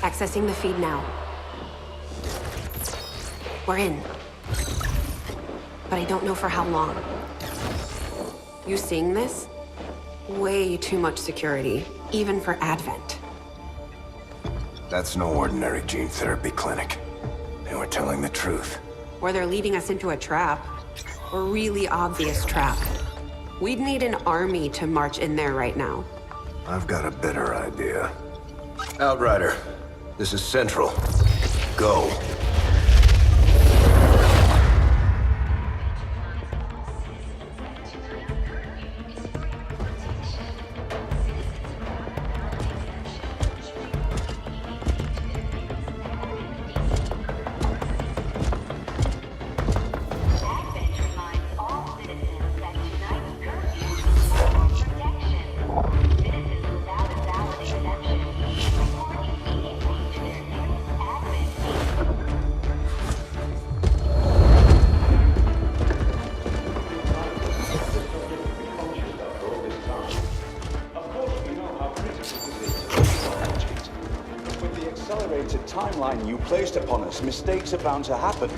Accessing the feed now. We're in. But I don't know for how long. You seeing this? Way too much security, even for Advent. That's no ordinary gene therapy clinic. They were telling the truth. Or they're leading us into a trap. A really obvious trap. We'd need an army to march in there right now. I've got a better idea. Outrider, this is Central. Go. Timeline you placed upon us, mistakes are bound to happen.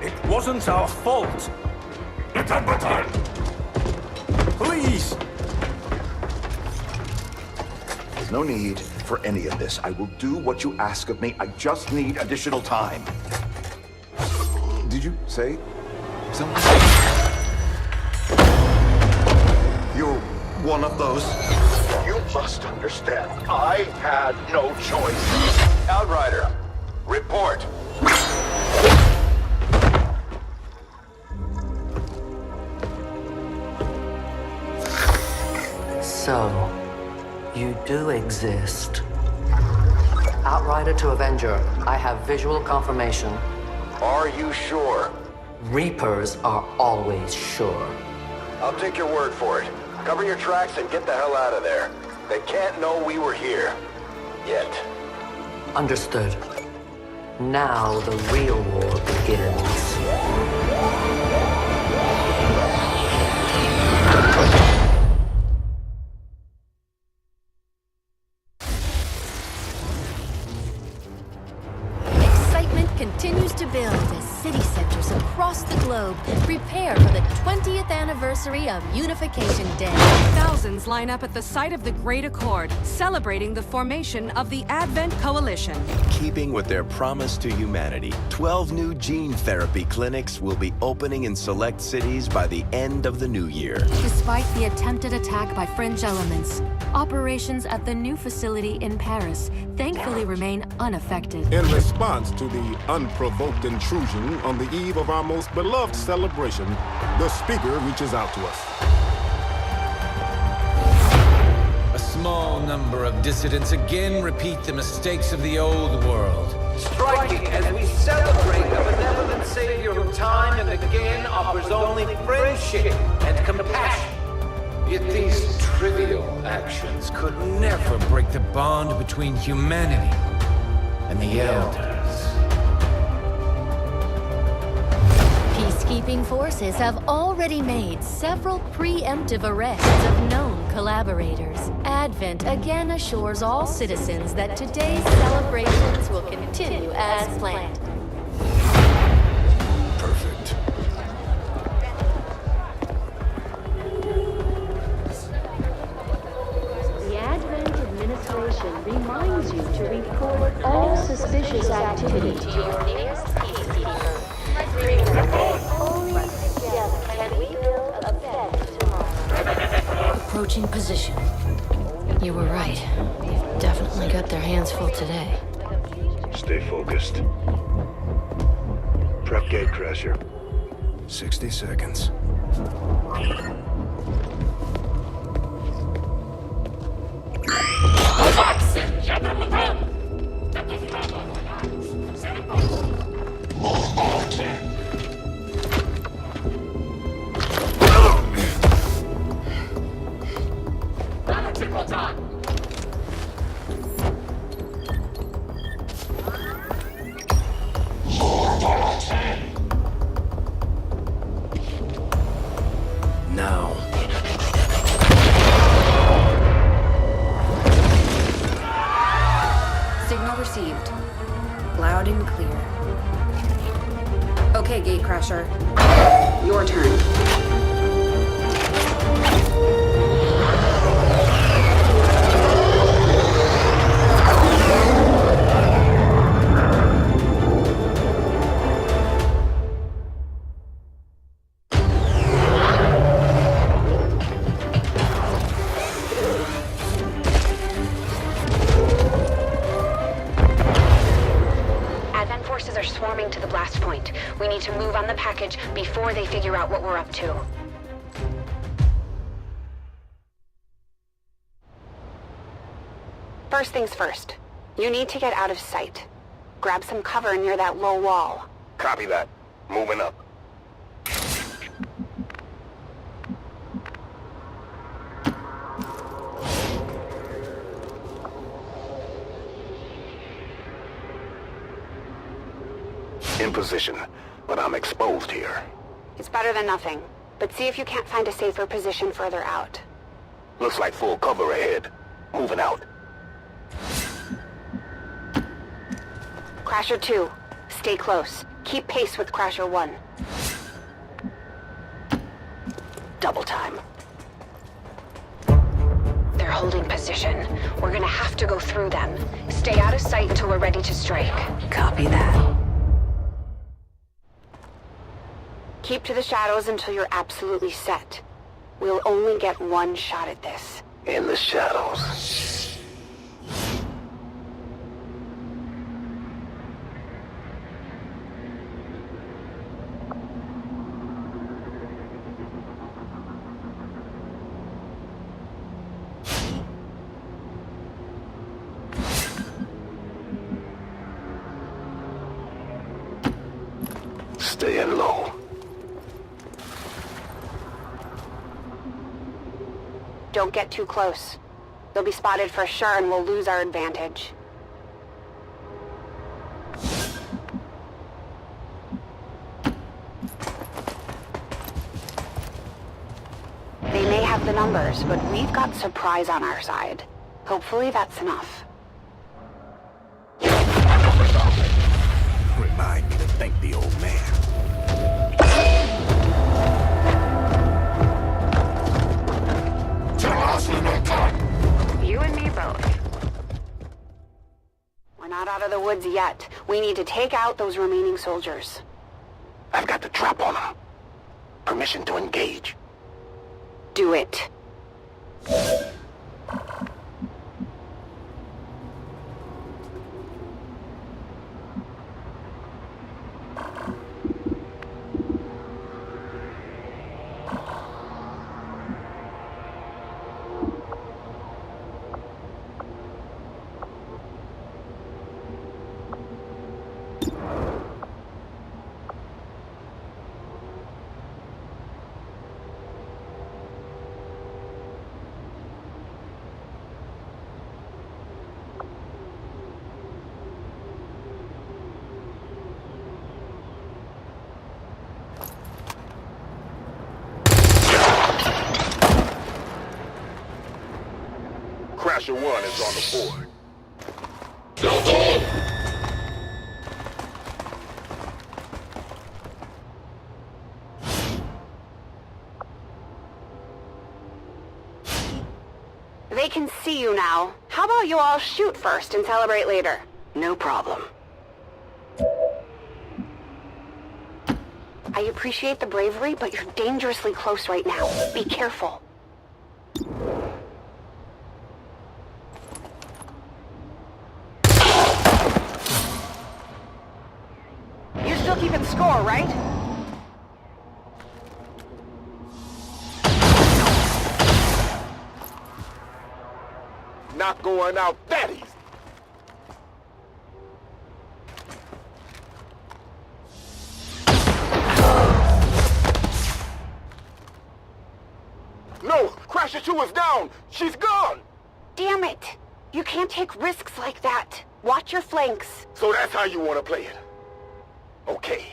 It wasn't our fault. Please! There's no need for any of this. I will do what you ask of me. I just need additional time. Did you say something? You're one of those? You must understand, I had no choice. Outrider, report. So, you do exist. Outrider to Avenger, I have visual confirmation. Are you sure? Reapers are always sure. I'll take your word for it. Cover your tracks and get the hell out of there. They can't know we were here. Yet. Understood. Now the real war begins. Excitement continues to build as city centers across the globe prepare for the 20th anniversary of Unification Day. Thousands line up at the site of the Great Accord, celebrating the formation of the Advent Coalition. Keeping with their promise to humanity, 12 new gene therapy clinics will be opening in select cities by the end of the new year. Despite the attempted attack by fringe elements, operations at the new facility in Paris thankfully remain unaffected. In response to the unprovoked intrusion on the eve of our most beloved celebration, the speaker reaches out to us. A small number of dissidents again repeat the mistakes of the old world. Striking as we celebrate a benevolent savior who time and again offers only friendship and compassion. Yet these trivial actions could never break the bond between humanity and the Elders. Peacekeeping forces have already made several preemptive arrests of known collaborators. Advent again assures all citizens that today's celebrations will continue as planned. Perfect. The Advent administration reminds you to report all suspicious activity to your nearest PCD firm. Only together can we build a better tomorrow. Approaching position. You were right. They've definitely got their hands full today. Stay focused. Prep gate crasher. 60 seconds. Now. Crusher. Your turn. Advent forces are swarming to the blast point. We need to move on the package before they figure out what we're up to. First things first. You need to get out of sight. Grab some cover near that low wall. Copy that. Moving up. In position, but I'm exposed here. It's better than nothing, but see if you can't find a safer position further out. Looks like full cover ahead. Moving out. Crasher 2, stay close. Keep pace with Crasher 1. Double time. They're holding position. We're gonna have to go through them. Stay out of sight until we're ready to strike. Copy that. Keep to the shadows until you're absolutely set. We'll only get one shot at this. In the shadows. Staying low. Don't get too close. They'll be spotted for sure and we'll lose our advantage. They may have the numbers, but we've got surprise on our side. Hopefully that's enough. Remind me to thank the old man. You and me both. We're not out of the woods yet. We need to take out those remaining soldiers. I've got the drop on them. Permission to engage. Do it. Crasher 1 is on the board. They can see you now. How about you all shoot first and celebrate later? No problem. I appreciate the bravery, but you're dangerously close right now. Be careful. You're still keeping score, right? Not going out that easy. No! Crasher 2 is down! She's gone! Damn it! You can't take risks like that. Watch your flanks. So that's how you want to play it? Okay.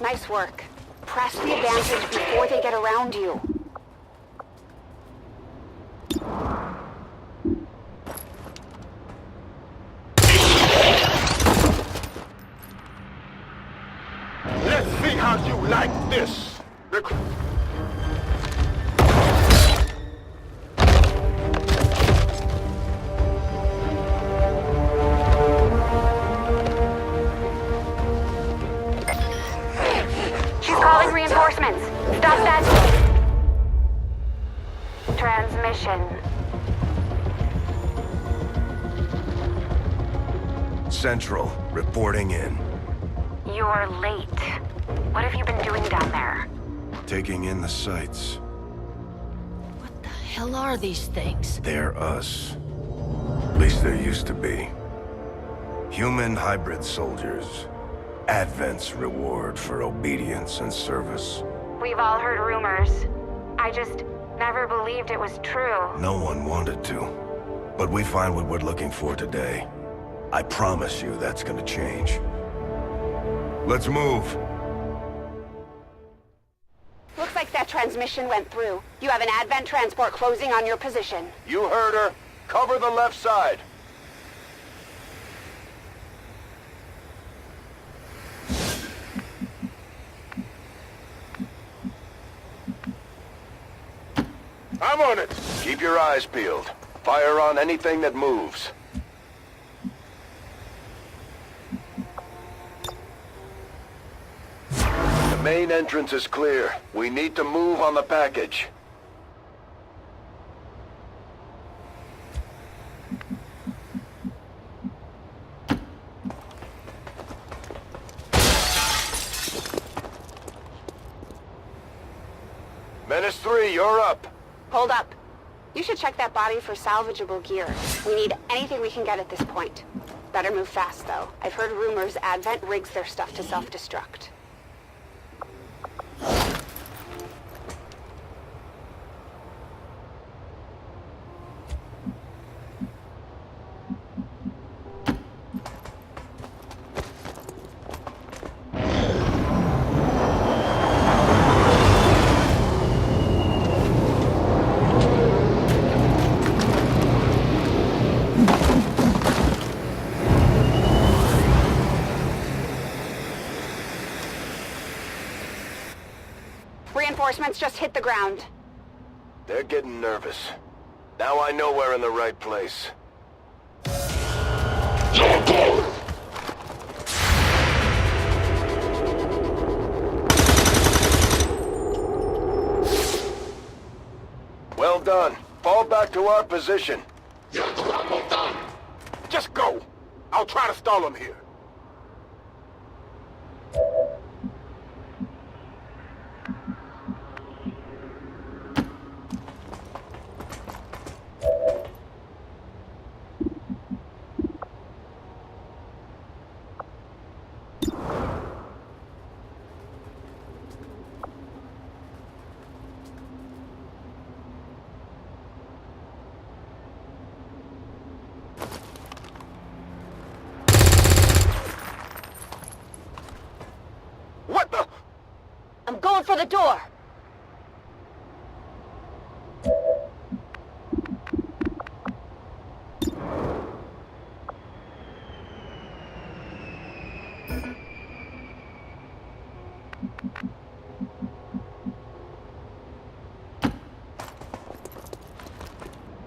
Nice work. press the advantage before they get around you. Let's see how you like this. She's calling reinforcements. Stop that transmission. Central, reporting in. You're late. What have you been doing down there? Taking in the sights. What the hell are these things? They're us. At least there used to be. Human hybrid soldiers. Advent's reward for obedience and service. We've all heard rumors. I just never believed it was true. No one wanted to. But we find what we're looking for today. I promise you that's gonna change. Let's move. Looks like that transmission went through. You have an Advent transport closing on your position. You heard her. Cover the left side. I'm on it. Keep your eyes peeled. Fire on anything that moves. The main entrance is clear. We need to move on the package. Menace 3, you're up. Hold up. You should check that body for salvageable gear. We need anything we can get at this point. Better move fast, though. I've heard rumors Advent rigs their stuff to self-destruct. Reinforcements just hit the ground. They're getting nervous. Now I know we're in the right place. Well done. Fall back to our position. Just go. I'll try to stall them here. What the? I'm going for the door.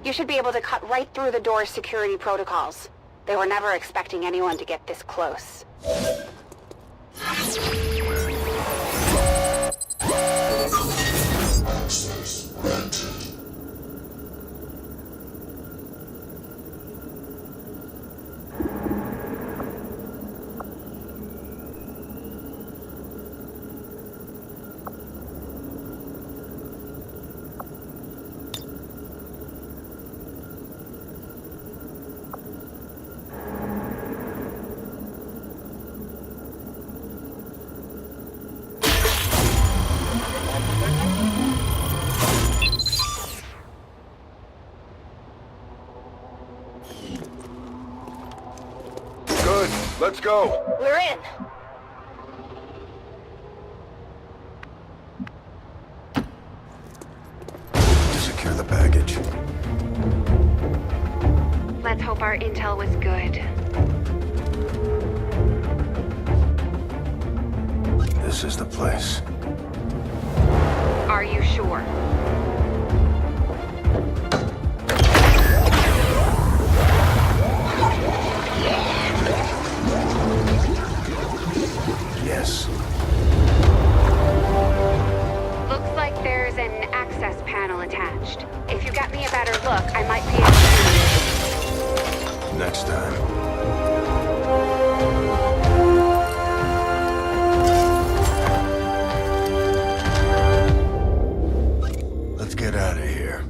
You should be able to cut right through the door's security protocols. They were never expecting anyone to get this close. Access granted. Let's go. We're in. secure the baggage. Let's hope our intel was good. This is the place. Are you sure? Yes. Looks like there's an access panel attached. If you get me a better look, I might be able to... Next time. Let's get out of here.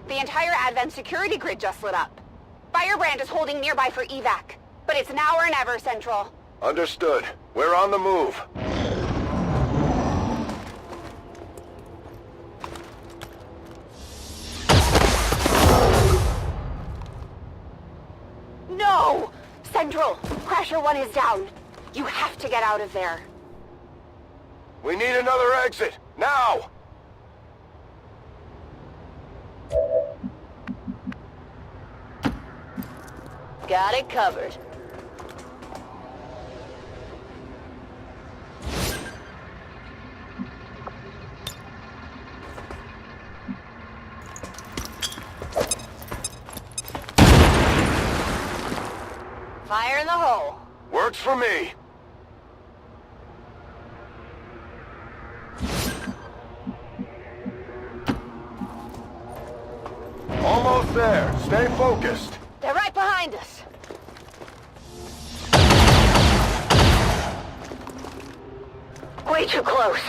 The entire Advent security grid just lit up. Firebrand is holding nearby for evac, but it's now or never, Central. Understood. We're on the move. No! Central, Crasher 1 is down. You have to get out of there. We need another exit, now! Got it covered. Fire in the hole. Works for me. Almost there. Stay focused. They're right behind us. Way too close.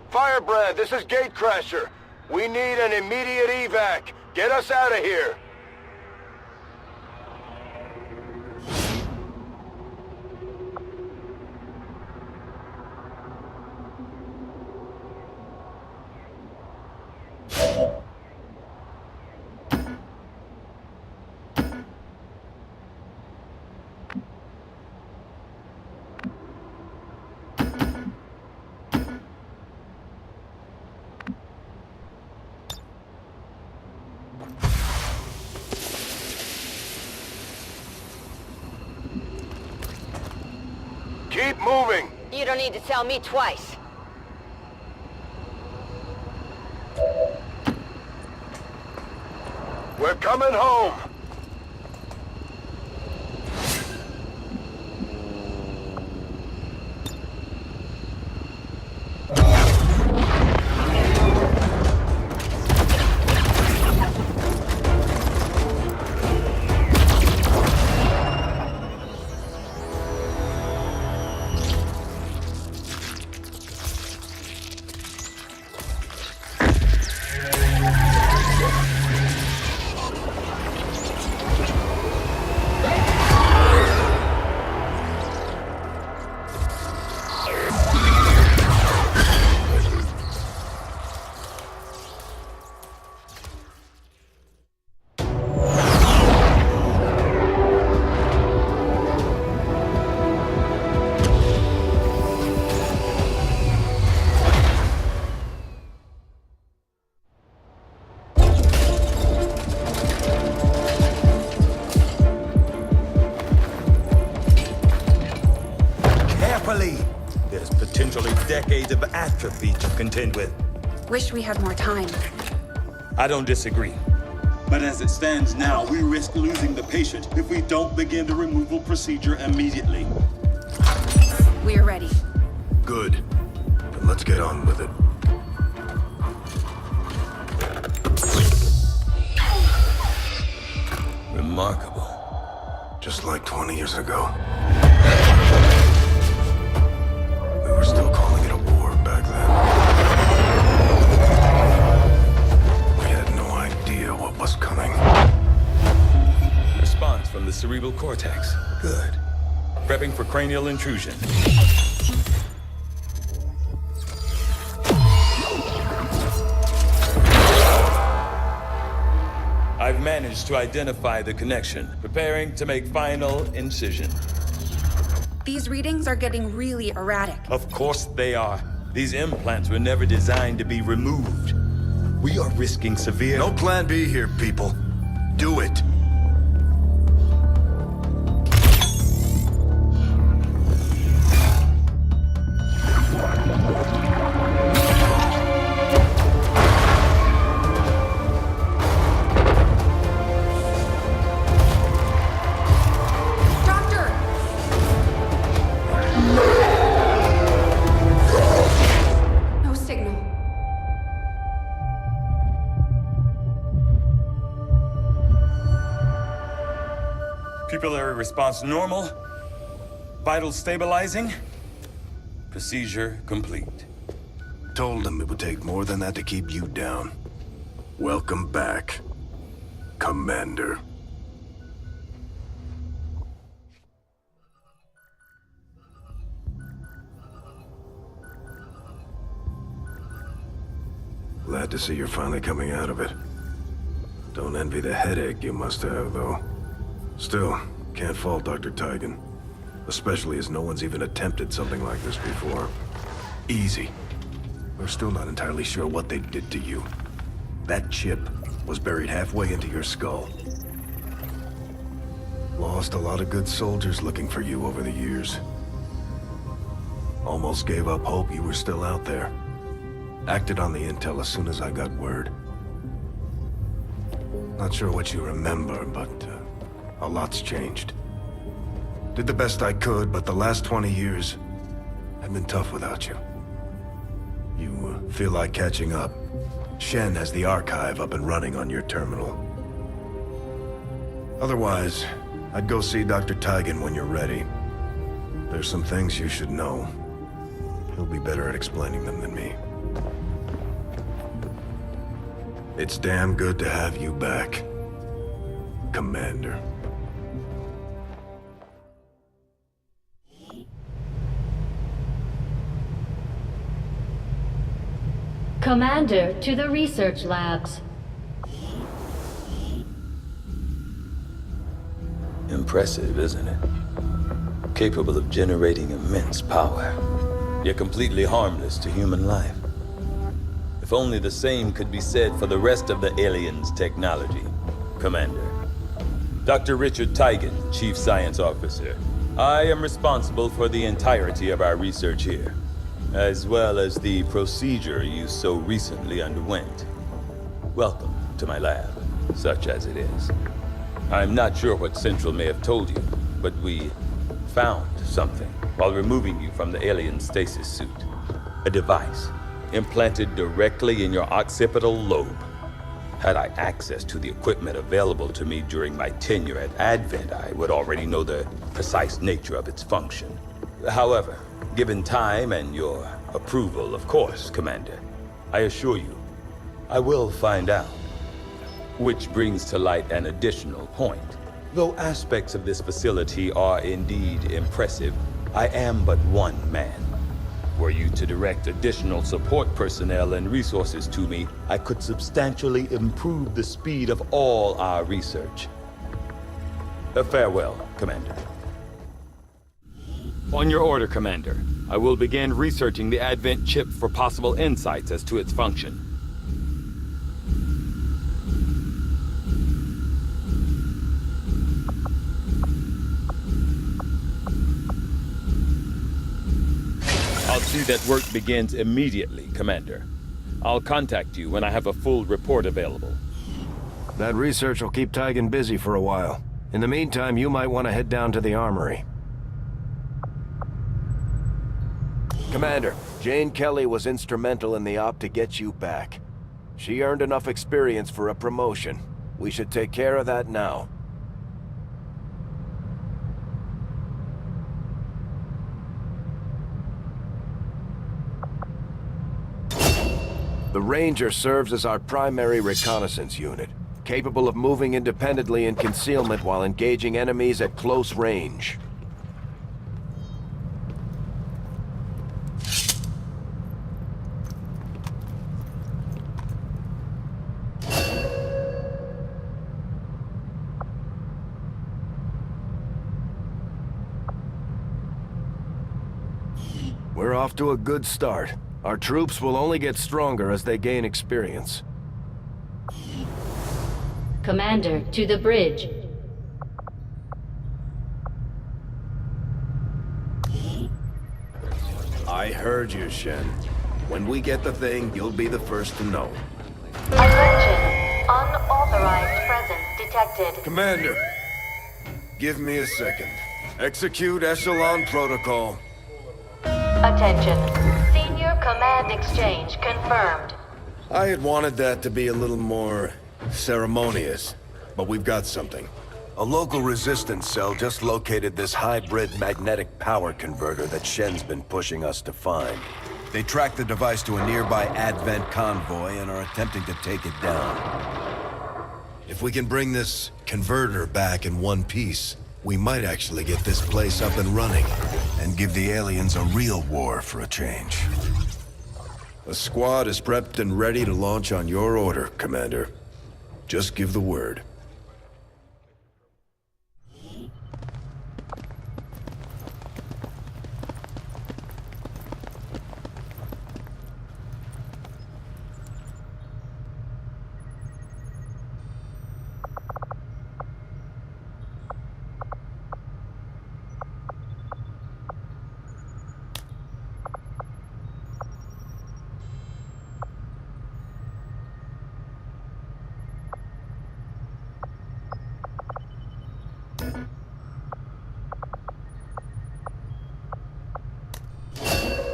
Firebrand, this is Gatecrasher. We need an immediate evac. Get us out of here. Keep moving! You don't need to tell me twice. We're coming home! There's potentially decades of atrophy to contend with. Wish we had more time. I don't disagree. But as it stands now, we risk losing the patient if we don't begin the removal procedure immediately. We're ready. Good. Then let's get on with it. Remarkable. Just like 20 years ago. We were still calling it a war. prefrontal cortex. Good. Prepping for cranial intrusion. I've managed to identify the connection. Preparing to make final incision. These readings are getting really erratic. Of course they are. These implants were never designed to be removed. We are risking severe... No plan B here, people. Do it. Pupillary response normal. Vital stabilizing. Procedure complete. Told them it would take more than that to keep you down. Welcome back, Commander. Glad to see you're finally coming out of it. Don't envy the headache you must have, though. Still, can't fault Dr. Tigan. Especially as no one's even attempted something like this before. Easy. We're still not entirely sure what they did to you. That chip was buried halfway into your skull. Lost a lot of good soldiers looking for you over the years. Almost gave up hope you were still out there. Acted on the intel as soon as I got word. Not sure what you remember, but a lot's changed. Did the best I could, but the last 20 years have been tough without you. You feel like catching up? Shen has the archive up and running on your terminal. Otherwise, I'd go see Dr. Tigan when you're ready. There's some things you should know. He'll be better at explaining them than me. It's damn good to have you back, Commander. Commander, to the research labs. Impressive, isn't it? Capable of generating immense power, yet completely harmless to human life. If only the same could be said for the rest of the aliens' technology, Commander. Dr. Richard Tigan, Chief Science Officer. I am responsible for the entirety of our research here, as well as the procedure you so recently underwent. Welcome to my lab, such as it is. I'm not sure what Central may have told you, but we found something while removing you from the alien stasis suit. A device implanted directly in your occipital lobe. Had I access to the equipment available to me during my tenure at Advent, I would already know the precise nature of its function. However, given time and your approval, of course, Commander, I assure you, I will find out. Which brings to light an additional point. Though aspects of this facility are indeed impressive, I am but one man. Were you to direct additional support personnel and resources to me, I could substantially improve the speed of all our research. Farewell, Commander. On your order, Commander. I will begin researching the Advent chip for possible insights as to its function. I'll see that work begins immediately, Commander. I'll contact you when I have a full report available. That research will keep Tigan busy for a while. In the meantime, you might want to head down to the armory. Commander, Jane Kelly was instrumental in the op to get you back. She earned enough experience for a promotion. We should take care of that now. The Ranger serves as our primary reconnaissance unit. capable of moving independently in concealment while engaging enemies at close range. We're off to a good start. Our troops will only get stronger as they gain experience. Commander, to the bridge. I heard you, Shen. When we get the thing, you'll be the first to know. Attention. Unauthorized presence detected. Commander, give me a second. Execute Echelon Protocol. Attention. Senior Command Exchange confirmed. I had wanted that to be a little more ceremonious, but we've got something. A local resistance cell just located this hybrid magnetic power converter that Shen's been pushing us to find. They tracked the device to a nearby Advent convoy and are attempting to take it down. If we can bring this converter back in one piece, we might actually get this place up and running and give the aliens a real war for a change. The squad is prepped and ready to launch on your order, Commander. Just give the word.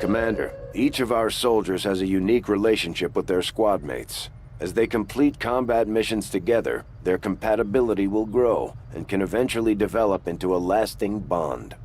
Commander, each of our soldiers has a unique relationship with their squad mates. As they complete combat missions together, their compatibility will grow and can eventually develop into a lasting bond.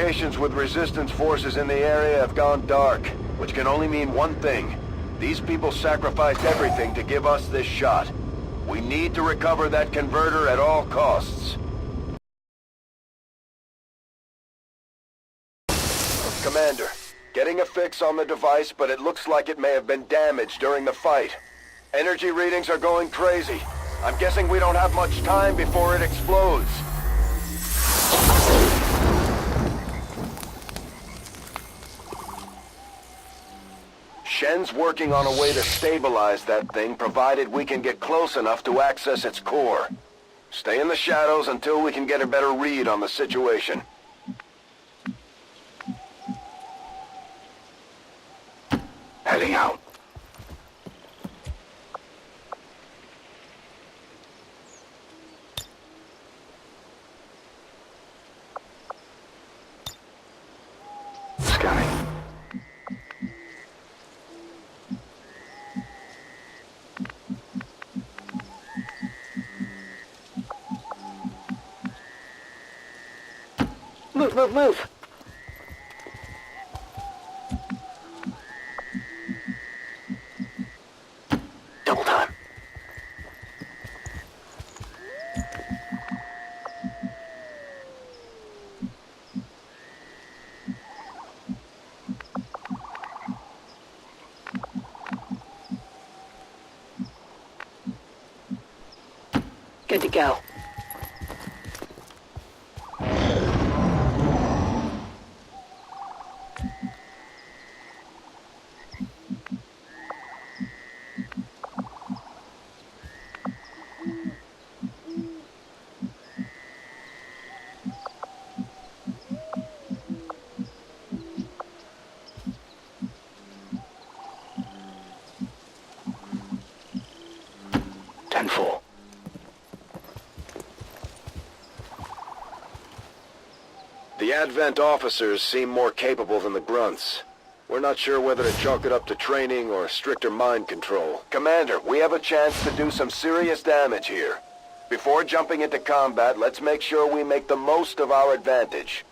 communications with resistance forces in the area have gone dark, which can only mean one thing. These people sacrificed everything to give us this shot. We need to recover that converter at all costs. Commander, getting a fix on the device, but it looks like it may have been damaged during the fight. Energy readings are going crazy. I'm guessing we don't have much time before it explodes. Shen's working on a way to stabilize that thing, provided we can get close enough to access its core. Stay in the shadows until we can get a better read on the situation. Heading out. Scanning. Move, move, move! Double time. Good to go. Tenfold. The Advent officers seem more capable than the grunts. We're not sure whether to chalk it up to training or stricter mind control. Commander, we have a chance to do some serious damage here. Before jumping into combat, let's make sure we make the most of our advantage.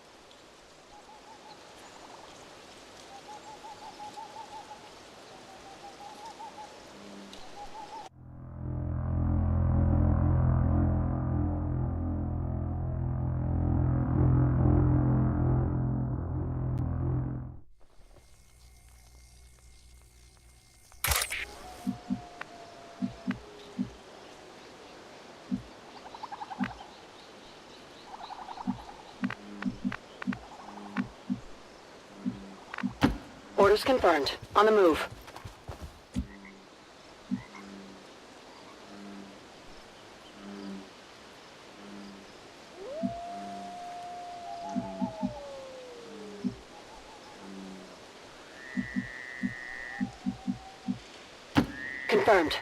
Orders confirmed. On the move. Confirmed.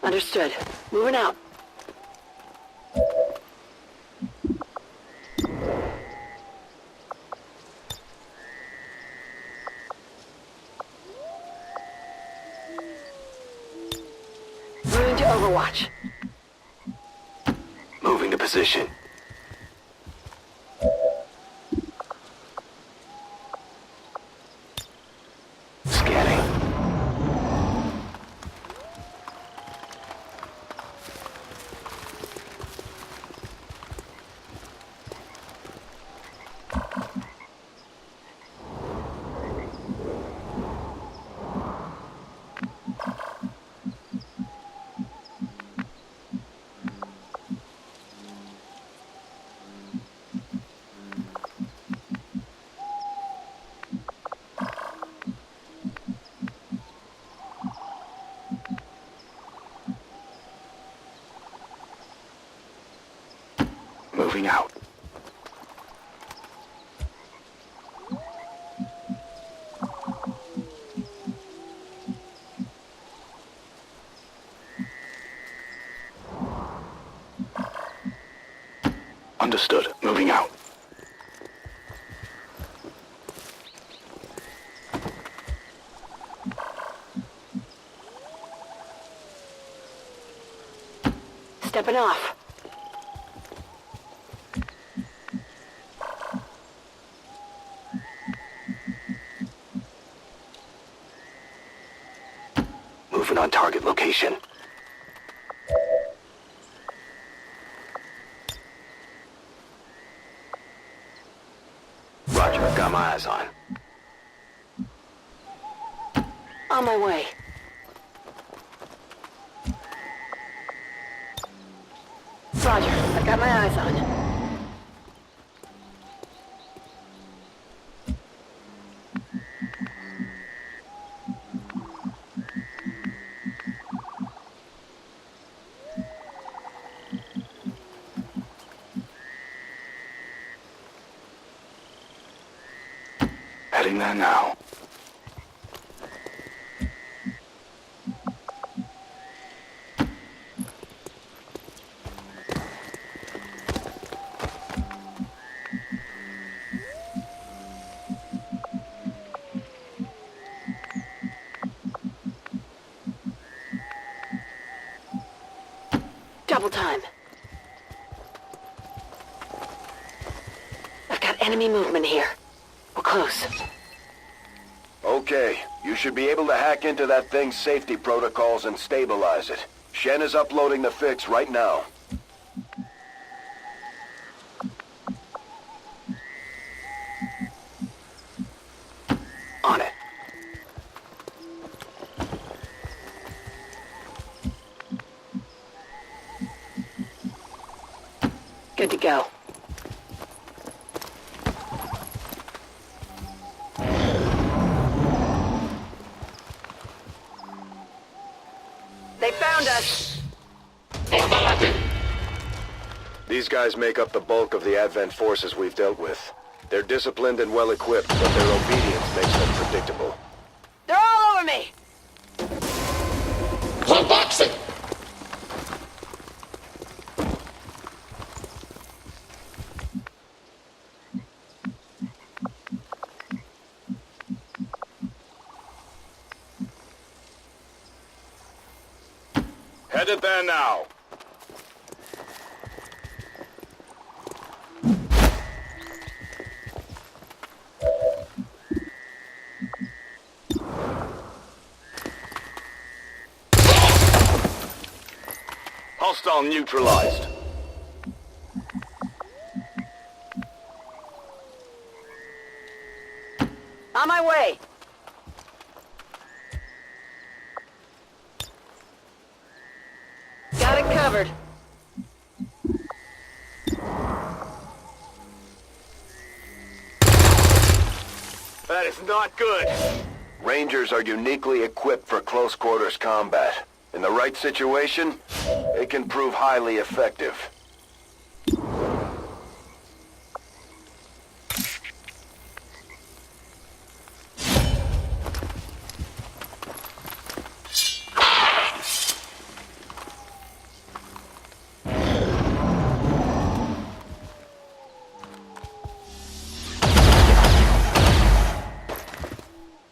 Understood. Moving out. Moving to Overwatch. Moving to position. Scanning. Moving out. Understood. Moving out. Stepping off. Moving on target location. Roger, I've got my eyes on. On my way. Roger, I've got my eyes on. Heading there now. Double time. I've got enemy movement here. We're close. Okay, you should be able to hack into that thing's safety protocols and stabilize it. Shen is uploading the fix right now. On it. Good to go. They found us! These guys make up the bulk of the Advent forces we've dealt with. They're disciplined and well-equipped, but their obedience makes them predictable. They're all over me! Boxing! Headed there now. Hostile neutralized. On my way! Got it covered. That is not good. Rangers are uniquely equipped for close quarters combat. In the right situation, they can prove highly effective.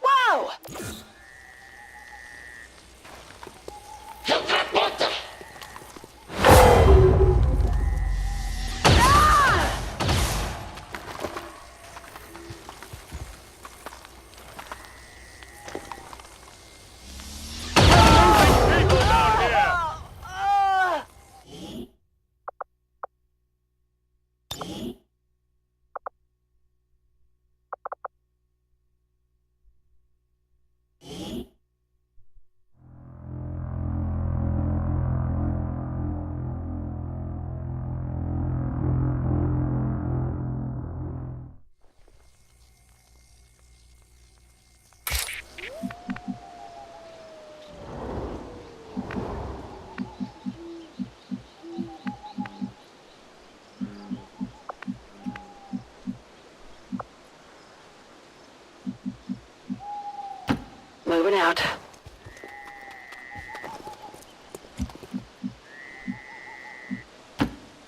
Whoa! Moving out.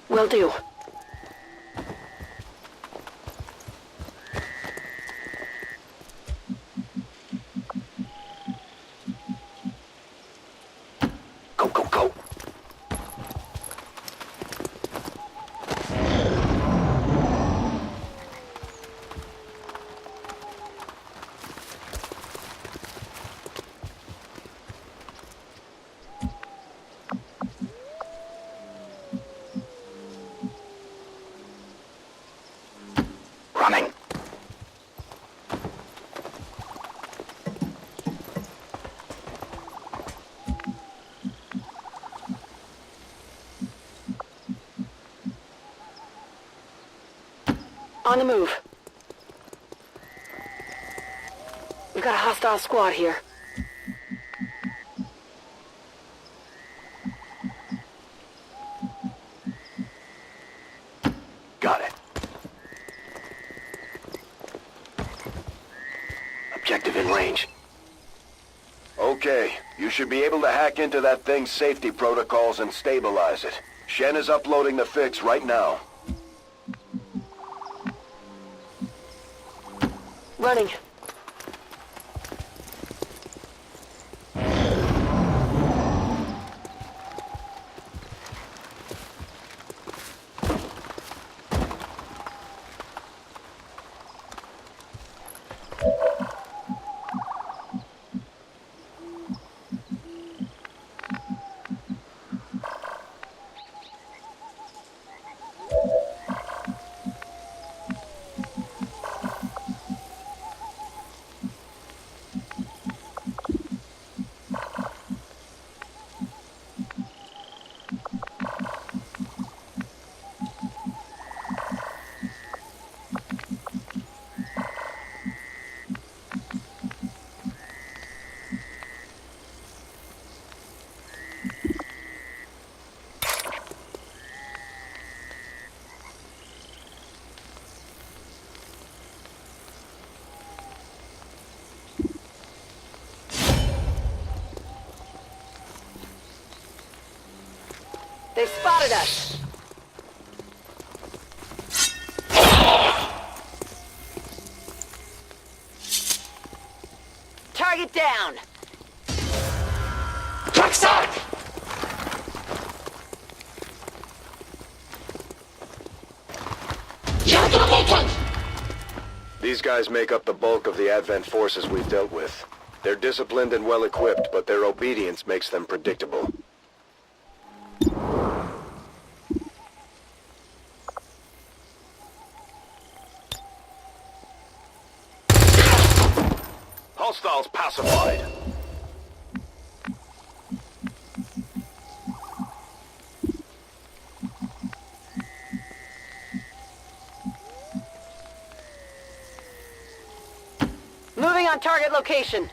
Will do. Go, go, go. On the move. We got a hostile squad here. Got it. Objective in range. Okay, you should be able to hack into that thing's safety protocols and stabilize it. Shen is uploading the fix right now. Running. They spotted us. Target down. Backside! These guys make up the bulk of the Advent forces we've dealt with. They're disciplined and well-equipped, but their obedience makes them predictable. Hostiles pacified. Moving on target location.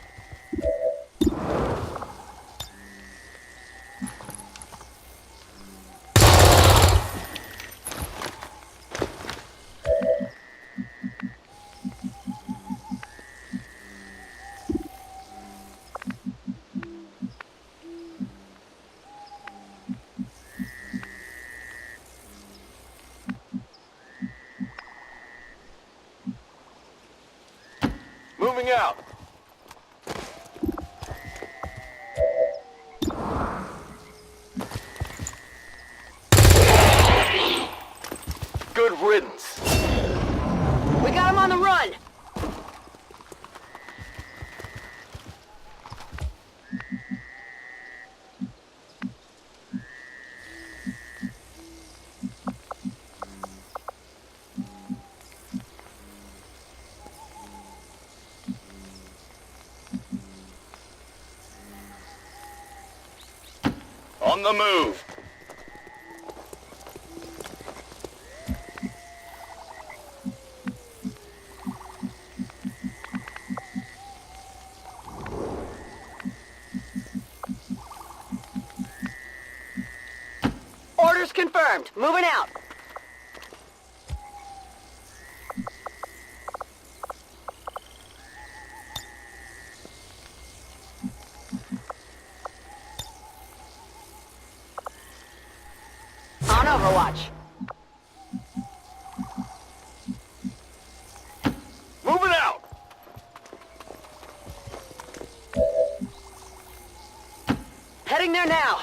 Moving out. Good riddance. We got him on the run. On the move. Orders confirmed. Moving out. On Overwatch. Moving out. Heading there now.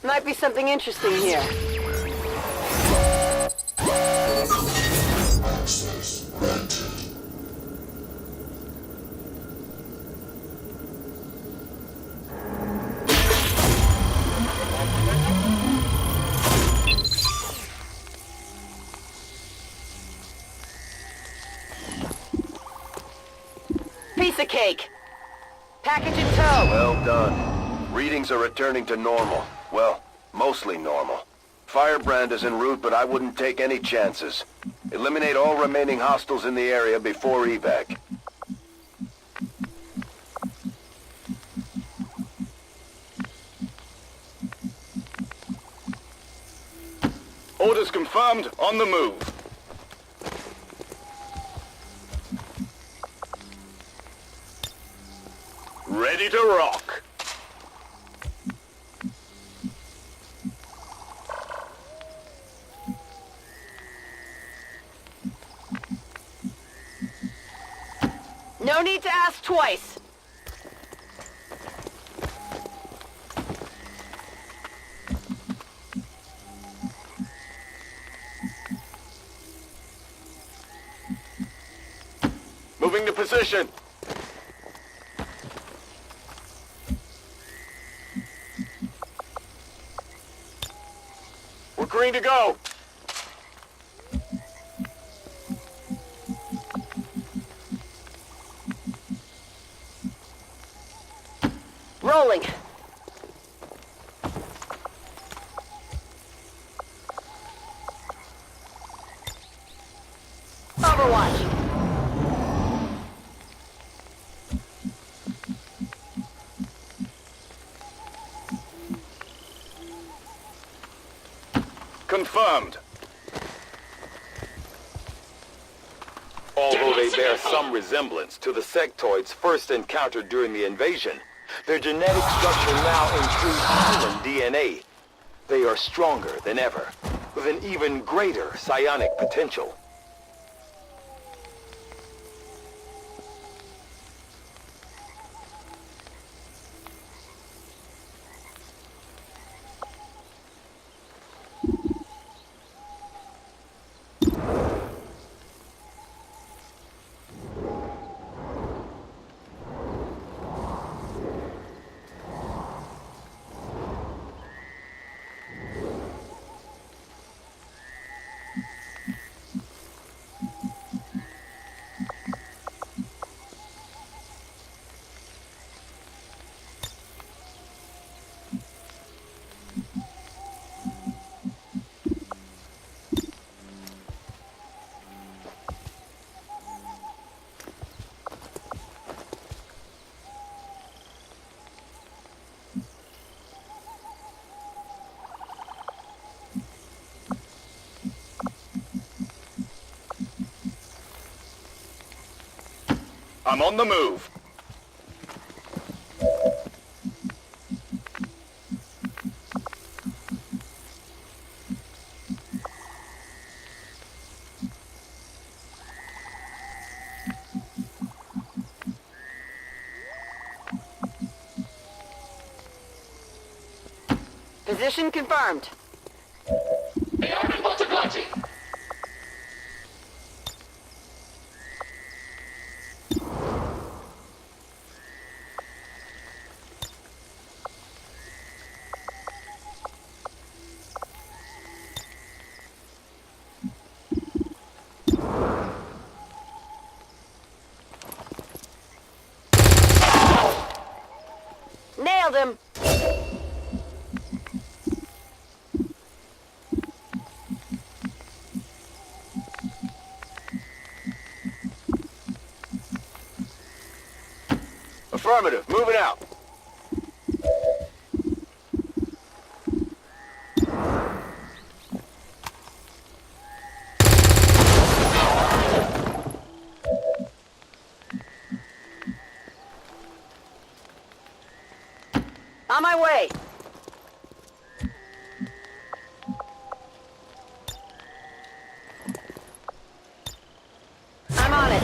Might be something interesting here. Access granted. Piece of cake. Package in tow. Well done. Readings are returning to normal. Well, mostly normal. Firebrand is en route, but I wouldn't take any chances. Eliminate all remaining hostiles in the area before evac. Orders confirmed, on the move. Ready to rock. No need to ask twice. Moving to position. We're green to go. Rolling. Overwatch. Confirmed. Although they bear some resemblance to the sectoids first encountered during the invasion, their genetic structure now includes human DNA. They are stronger than ever, with an even greater psionic potential. I'm on the move. Position confirmed. Nailed him. Affirmative, moving out. On my way. I'm on it.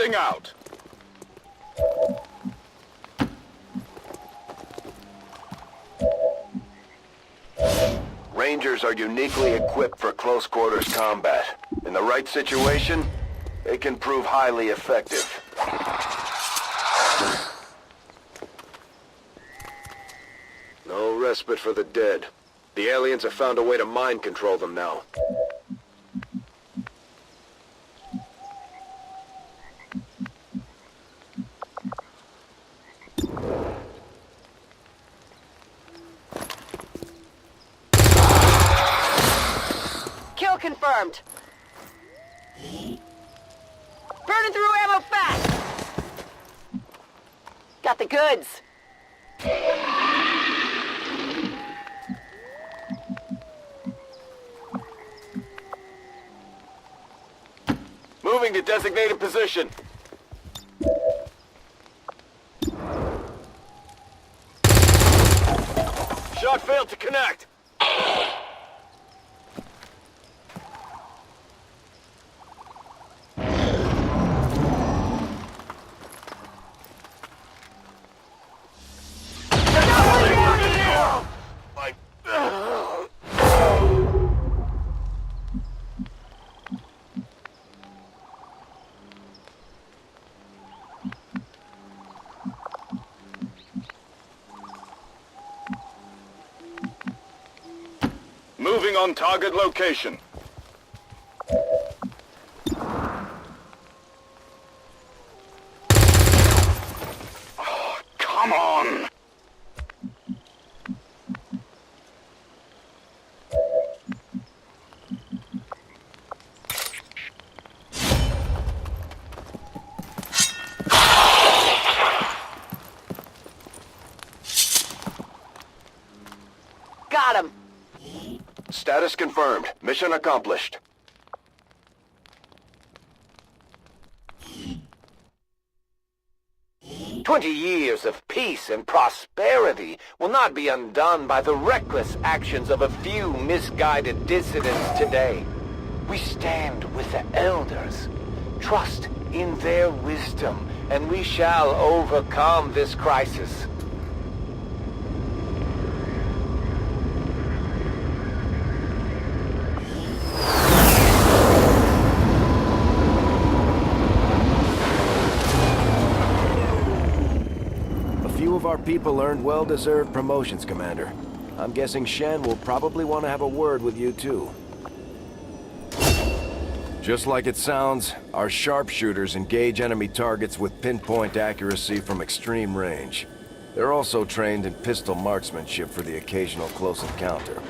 heading out. Rangers are uniquely equipped for close quarters combat. In the right situation, they can prove highly effective. No respite for the dead. The aliens have found a way to mind control them now. Kill confirmed. Burning through ammo fast. Got the goods. Moving to designated position. Shot failed to connect. Moving on target location. Oh, come on! Got him. Status confirmed. Mission accomplished. "20 years of peace and prosperity will not be undone by the reckless actions of a few misguided dissidents today. We stand with the elders. Trust in their wisdom, and we shall overcome this crisis." Our people earned well-deserved promotions, Commander. I'm guessing Shen will probably want to have a word with you, too. Just like it sounds, our sharpshooters engage enemy targets with pinpoint accuracy from extreme range. They're also trained in pistol marksmanship for the occasional close encounter.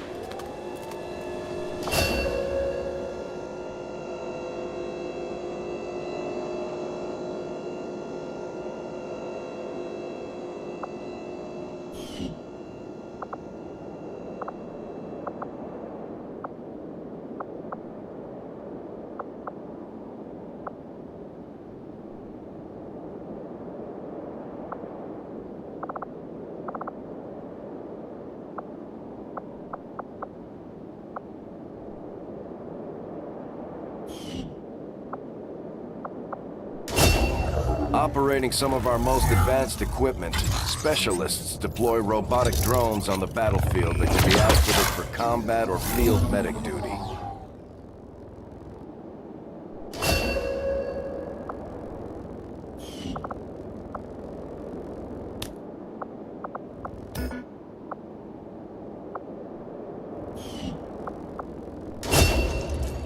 Operating some of our most advanced equipment, specialists deploy robotic drones on the battlefield that can be outfitted for combat or field medic duty.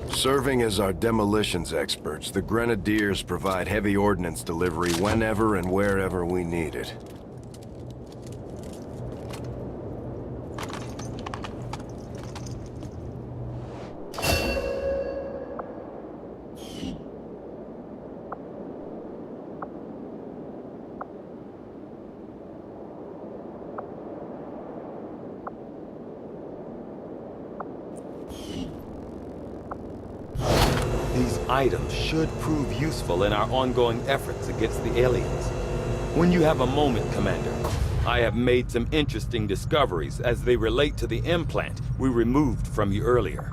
Serving as our demolitions experts, the Grenadiers provide heavy ordnance delivery whenever and wherever we need it. These items should prove useful in our ongoing efforts against the aliens. When you have a moment, Commander, I have made some interesting discoveries as they relate to the implant we removed from you earlier.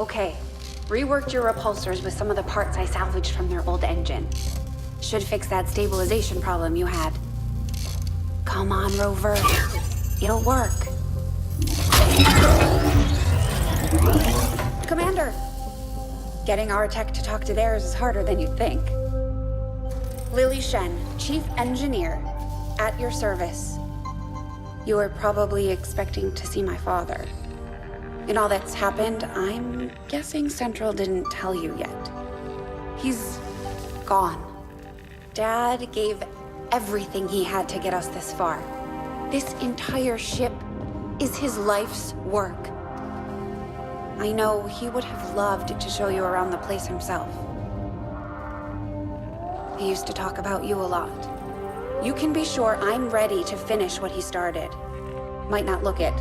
Okay. Reworked your repulsors with some of the parts I salvaged from their old engine. Should fix that stabilization problem you had. Come on, Rover. It'll work. Commander! Getting our tech to talk to theirs is harder than you'd think. Lily Shen, Chief Engineer, at your service. You were probably expecting to see my father. In all that's happened, I'm guessing Central didn't tell you yet. He's gone. Dad gave everything he had to get us this far. This entire ship is his life's work. I know he would have loved to show you around the place himself. He used to talk about you a lot. You can be sure I'm ready to finish what he started. Might not look it,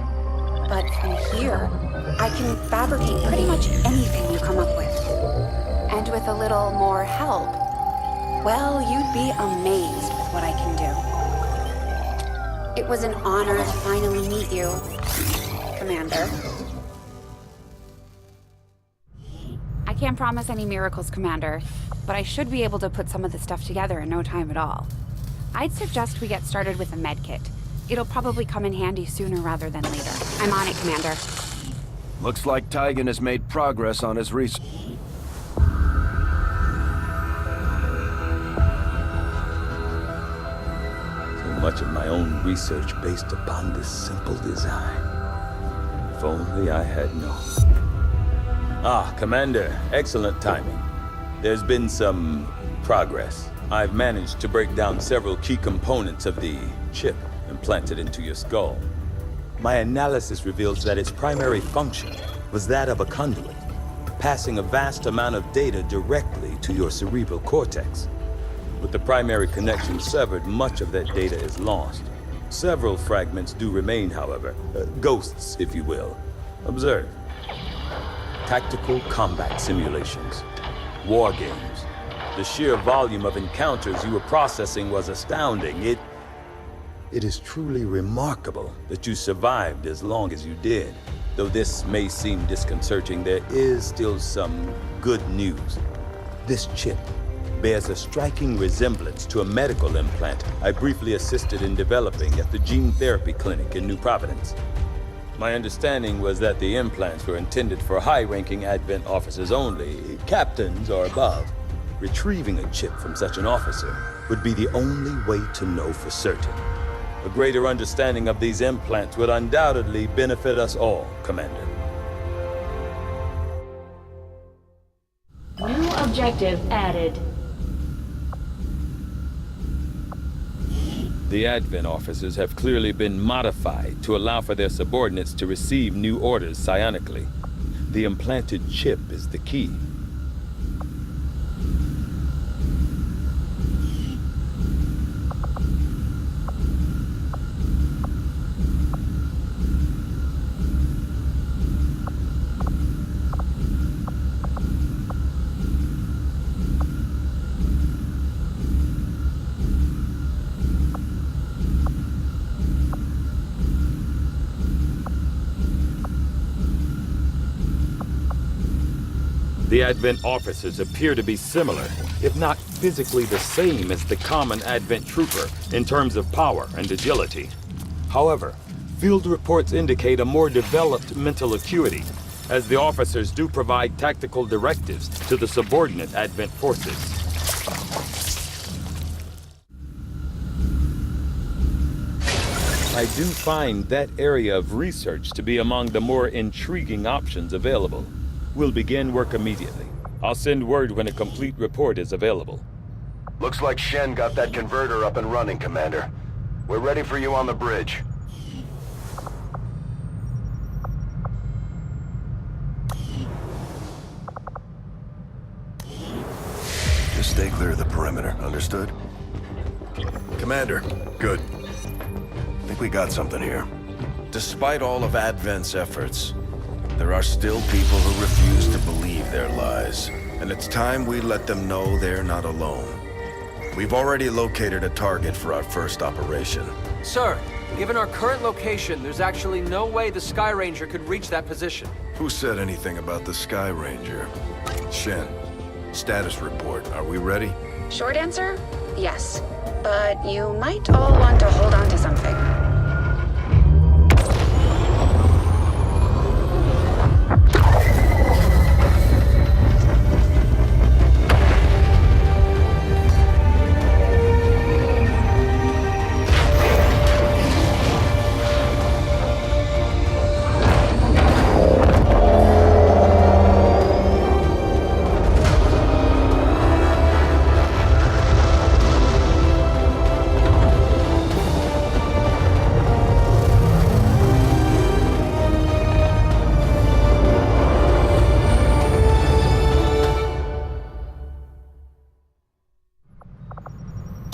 but from here, I can fabricate pretty much anything you come up with. And with a little more help, well, you'd be amazed with what I can do. It was an honor to finally meet you, Commander. I can't promise any miracles, Commander, but I should be able to put some of the stuff together in no time at all. I'd suggest we get started with a medkit. It'll probably come in handy sooner rather than later. I'm on it, Commander. Looks like Tigan has made progress on his research. So much of my own research based upon this simple design. If only I had known. Ah, Commander, excellent timing. There's been some progress. I've managed to break down several key components of the chip implanted into your skull. My analysis reveals that its primary function was that of a conduit, passing a vast amount of data directly to your cerebral cortex. With the primary connection severed, much of that data is lost. Several fragments do remain, however, ghosts, if you will. Observe. Tactical combat simulations, war games. The sheer volume of encounters you were processing was astounding. It is truly remarkable that you survived as long as you did. Though this may seem disconcerting, there is still some good news. This chip bears a striking resemblance to a medical implant I briefly assisted in developing at the gene therapy clinic in New Providence. My understanding was that the implants were intended for high-ranking Advent officers only, captains or above. Retrieving a chip from such an officer would be the only way to know for certain. A greater understanding of these implants would undoubtedly benefit us all, Commander. New objective added. The Advent officers have clearly been modified to allow for their subordinates to receive new orders psionically. The implanted chip is the key. The Advent officers appear to be similar, if not physically the same as the common Advent trooper in terms of power and agility. However, field reports indicate a more developed mental acuity, as the officers do provide tactical directives to the subordinate Advent forces. I do find that area of research to be among the more intriguing options available. We'll begin work immediately. I'll send word when a complete report is available. Looks like Shen got that converter up and running, Commander. We're ready for you on the bridge. Just stay clear of the perimeter, understood? Commander, good. I think we got something here. Despite all of Advent's efforts, there are still people who refuse to believe their lies, and it's time we let them know they're not alone. We've already located a target for our first operation. Sir, Given our current location, there's actually no way the Sky Ranger could reach that position. Who said anything about the Sky Ranger? Shen, status report. Are we ready? Short answer, yes. But you might all want to hold on to something.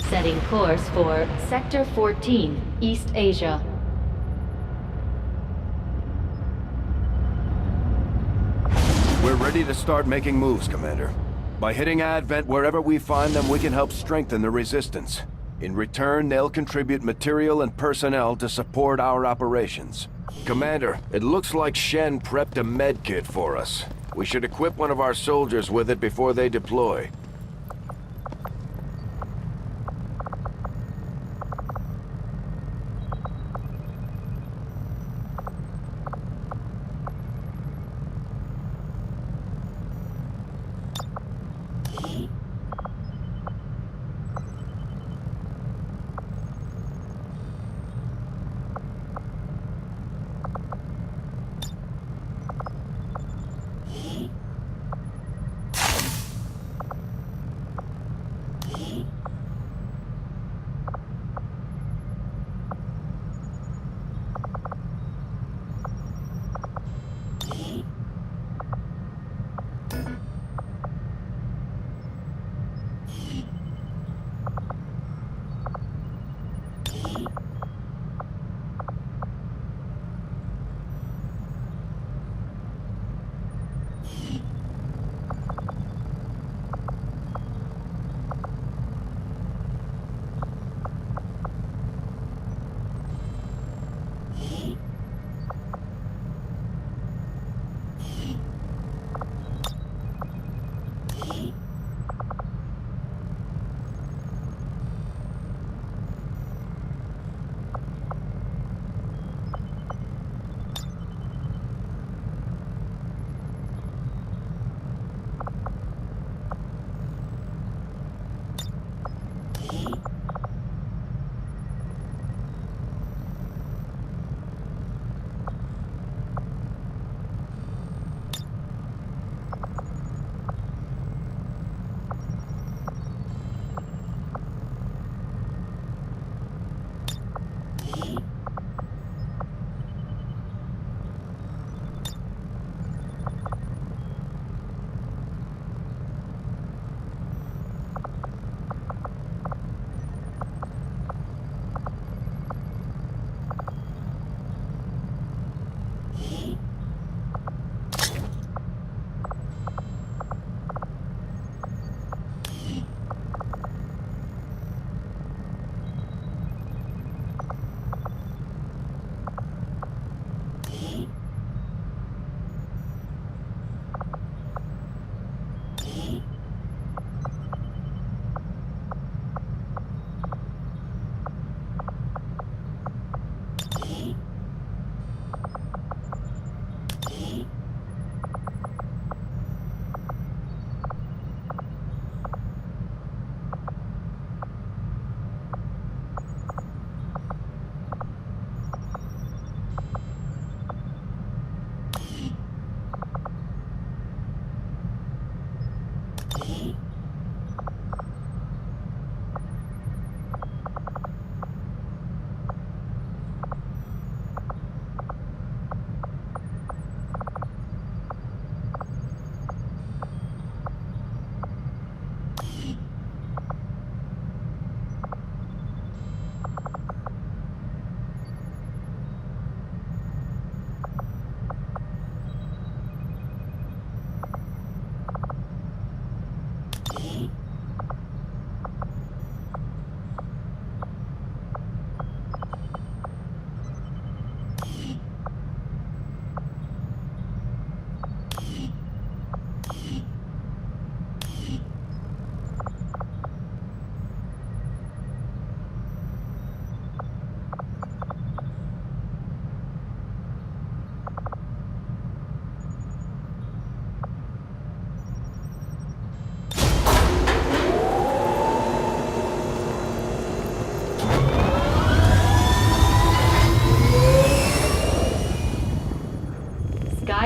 Setting course for Sector 14, East Asia. We're ready to start making moves, Commander. By hitting Advent wherever we find them, we can help strengthen the Resistance. In return, they'll contribute material and personnel to support our operations. Commander, it looks like Shen prepped a med kit for us. We should equip one of our soldiers with it before they deploy.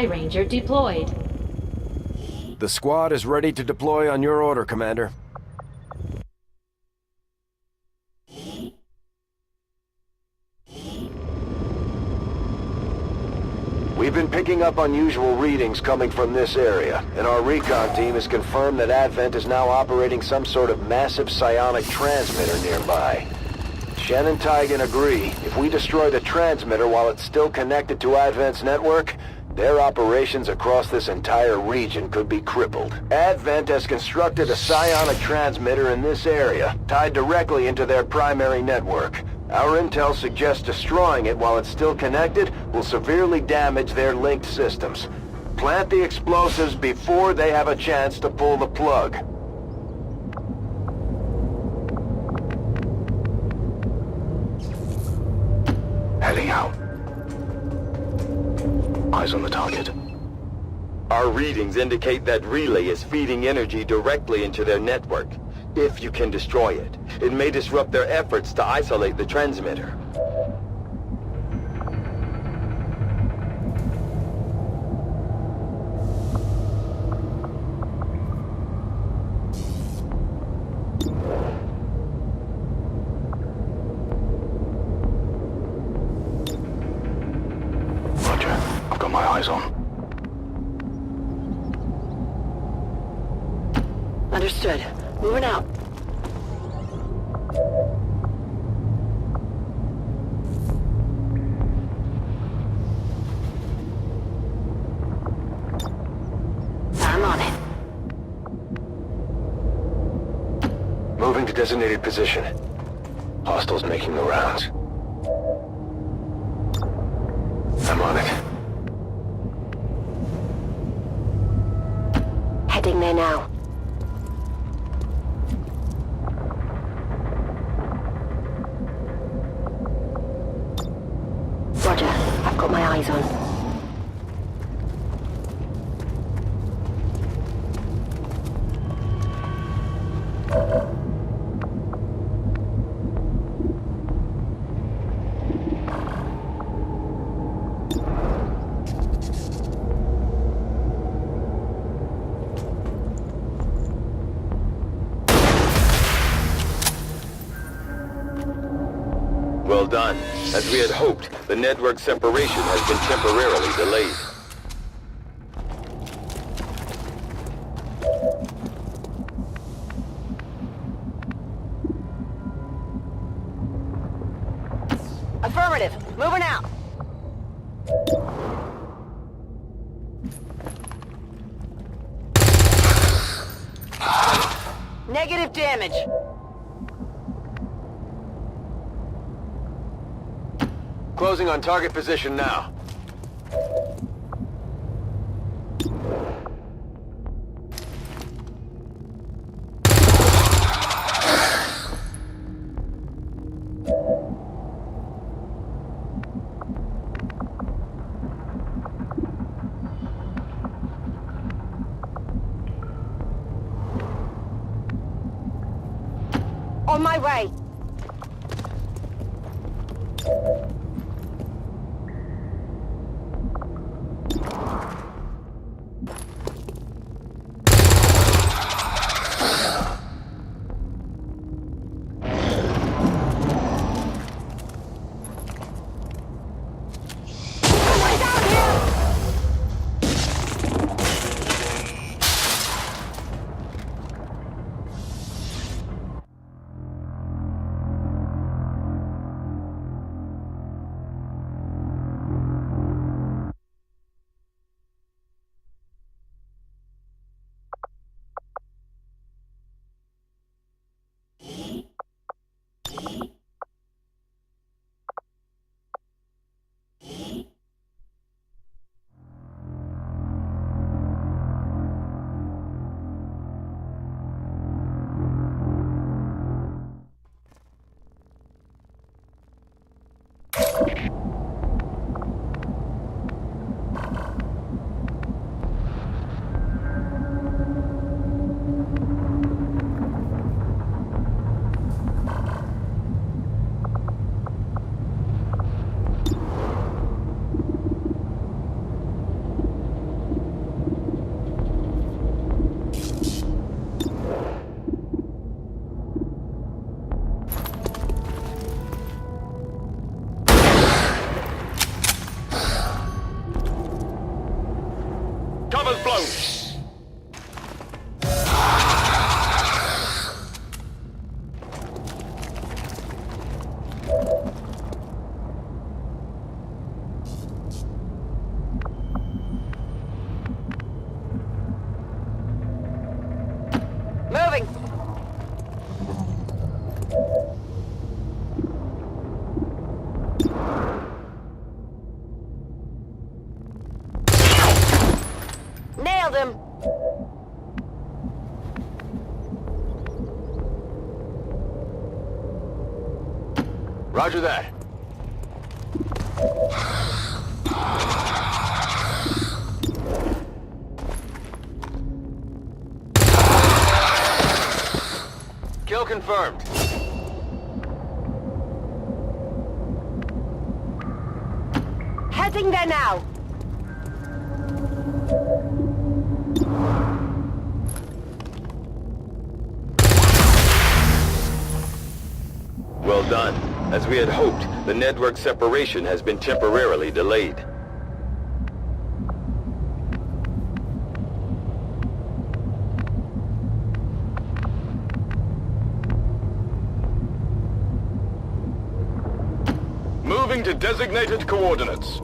Sky Ranger deployed. The squad is ready to deploy on your order, Commander. We've been picking up unusual readings coming from this area, and our recon team has confirmed that Advent is now operating some sort of massive psionic transmitter nearby. Shen and Tygan agree, if we destroy the transmitter while it's still connected to Advent's network, their operations across this entire region could be crippled. Advent has constructed a psionic transmitter in this area, tied directly into their primary network. Our intel suggests destroying it while it's still connected will severely damage their linked systems. Plant the explosives before they have a chance to pull the plug. Heading out. Eyes on the target. Our readings indicate that relay is feeding energy directly into their network. If you can destroy it, it may disrupt their efforts to isolate the transmitter. Roger. I've got my eyes on. Understood. Moving out. I'm on it. Moving to designated position. Hostiles making the rounds. I'm on it. Heading there now. Roger. I've got my eyes on. Well done. As we had hoped, the network separation has been temporarily delayed. Affirmative. Moving out. Negative damage. Closing on target position now. On my way. Cover's blown. Moving. Nailed him. Roger that. Kill confirmed. Heading there now. Well done. As we had hoped, the network separation has been temporarily delayed. Moving to designated coordinates.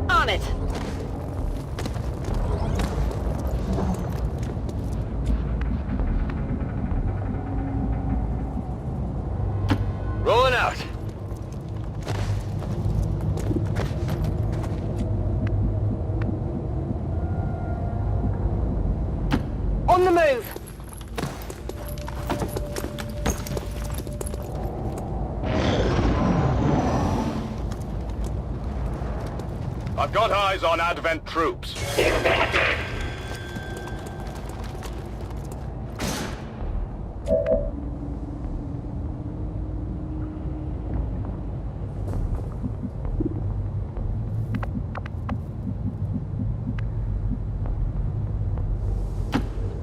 On it. Rolling out. On the move. I've got eyes on Advent troops.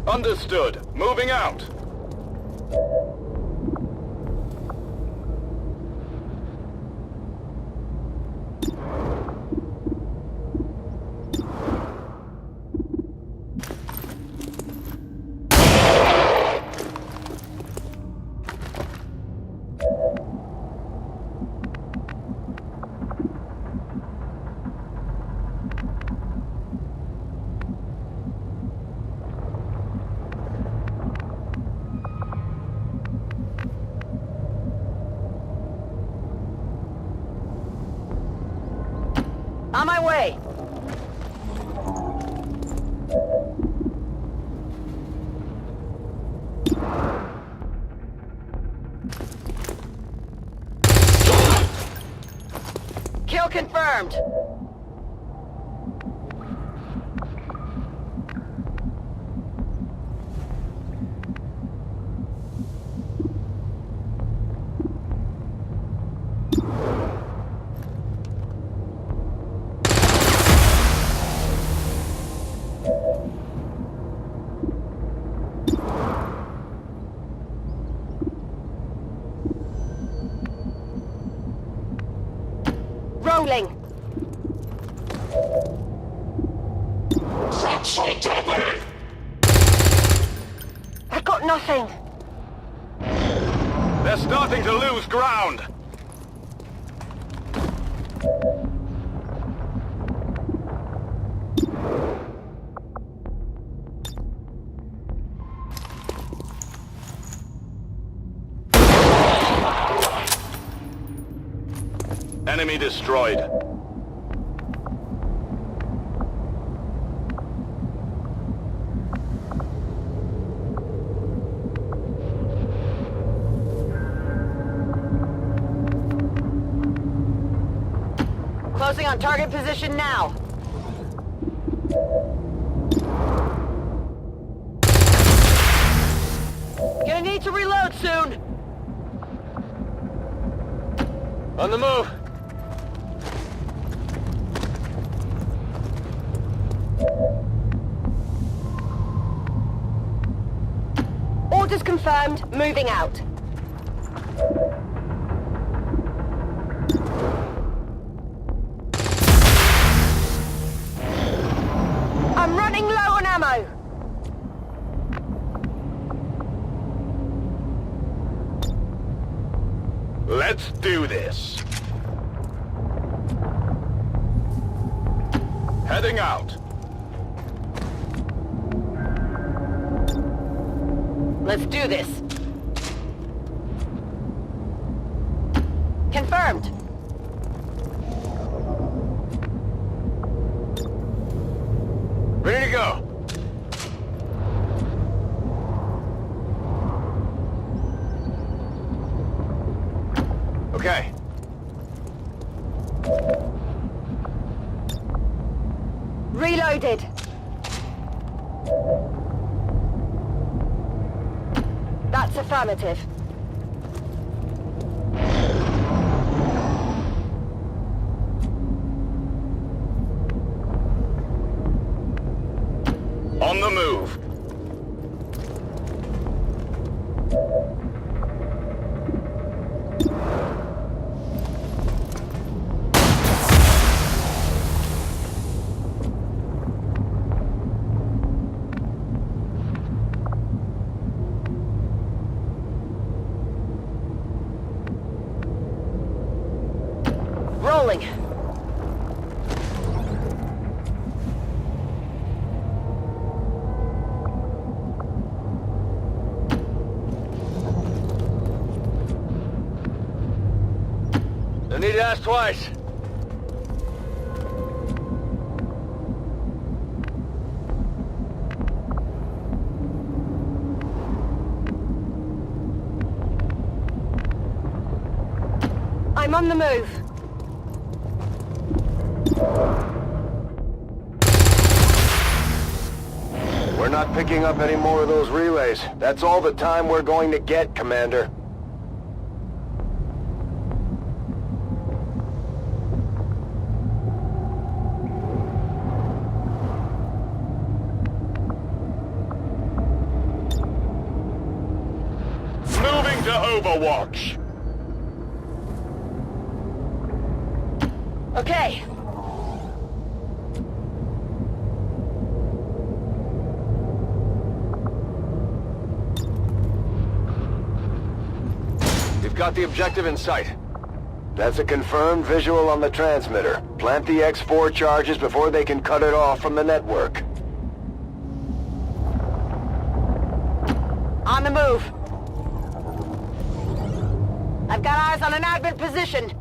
Understood. Moving out. On my way. Kill confirmed. Rolling. I got nothing. They're starting to lose ground. Enemy destroyed. Closing on target position now. Gonna need to reload soon. On the move. Orders confirmed. Moving out. I'm running low on ammo. Let's do this. Heading out. Let's do this. Confirmed. Ready to go. Okay. Reloaded. That's affirmative. On the move. Rolling. No need to ask twice. I'm on the move. We're not picking up any more of those relays. That's all the time we're going to get, Commander. Moving to Overwatch. Okay. We've got the objective in sight. That's a confirmed visual on the transmitter. Plant the X4 charges before they can cut it off from the network. On the move. I've got eyes on an Advent position.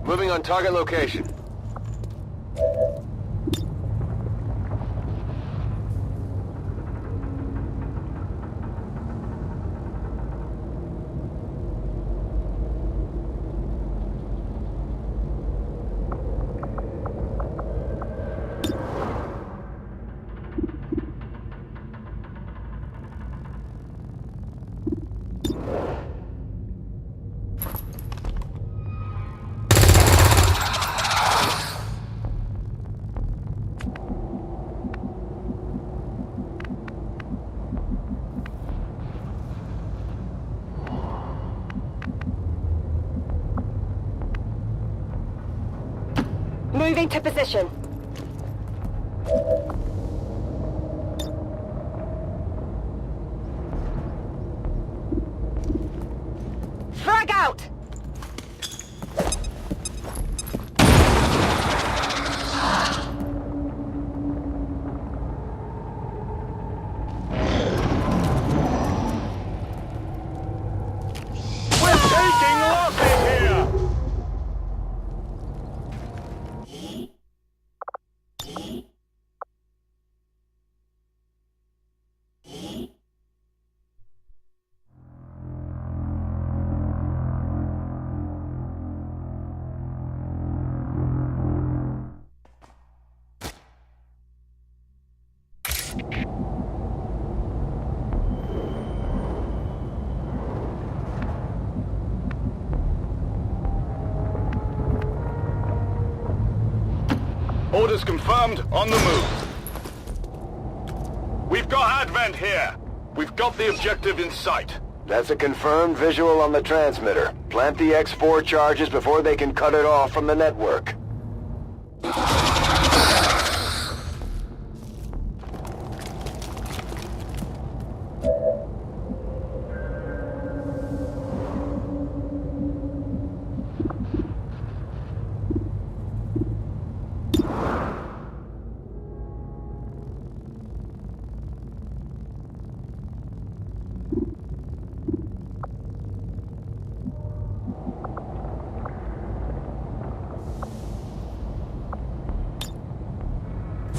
Moving on target location. Moving to position. Frag out! We're taking losses here! Orders confirmed, on the move. We've got Advent here. We've got the objective in sight. That's a confirmed visual on the transmitter. Plant the X4 charges before they can cut it off from the network.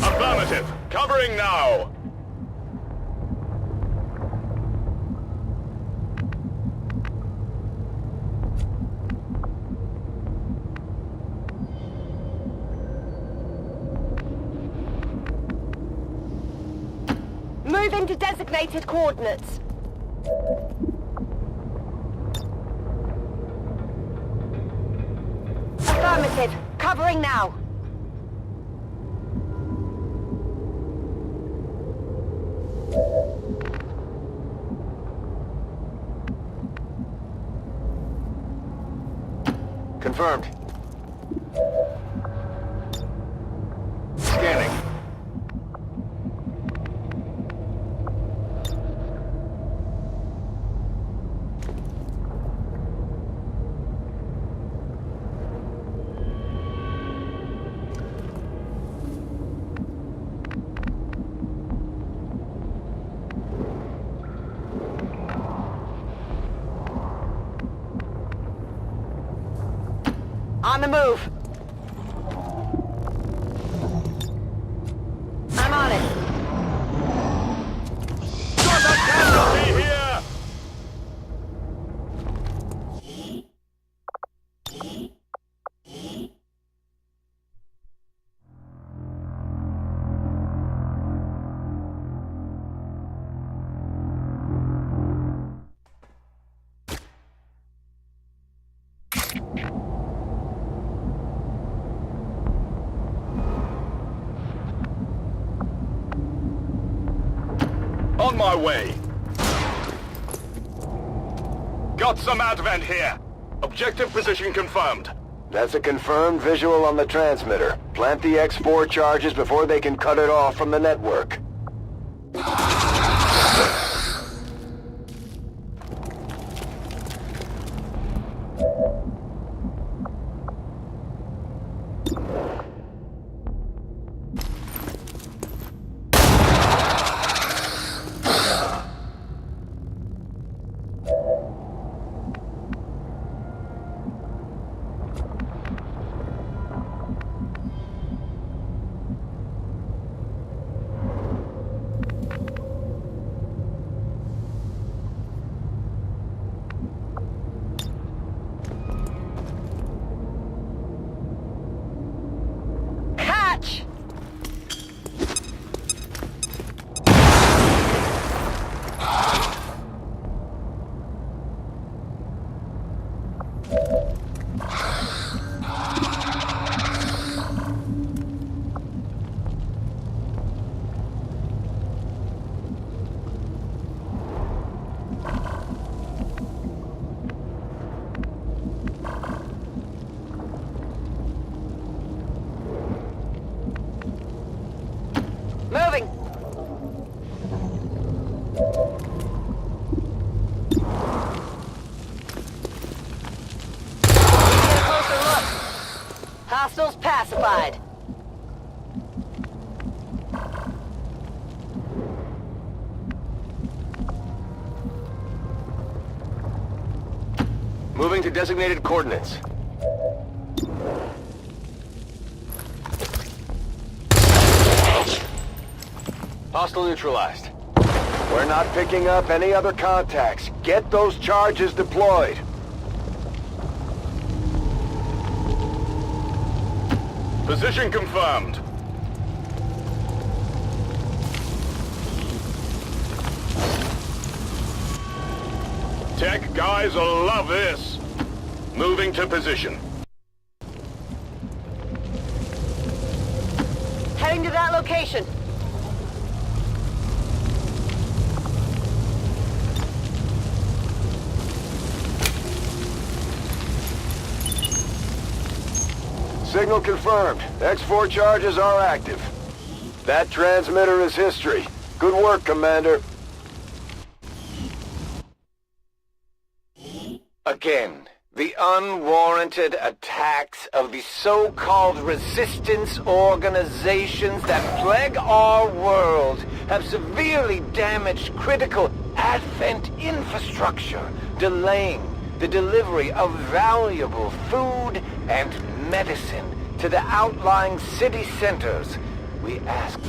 Affirmative. Covering now. Move into designated coordinates. Affirmative. Covering now. Confirmed. Scanning. On the move. I'm on it. Got a casualty here! On my way. Got some Advent here. Objective position confirmed. That's a confirmed visual on the transmitter. Plant the X4 charges before they can cut it off from the network. Moving. Get a closer look. Hostiles pacified. Moving to designated coordinates. Hostile neutralized. We're not picking up any other contacts. Get those charges deployed. Position confirmed. Tech guys will love this. Moving to position. to that location. Signal confirmed. X4 charges are active. That transmitter is history. Good work, Commander. Again, the unwarranted attacks of the so-called resistance organizations that plague our world have severely damaged critical Advent infrastructure, delaying the delivery of valuable food and medicine to the outlying city centers. We ask...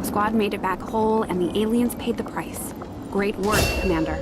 Squad made it back whole, and the aliens paid the price. Great work, Commander.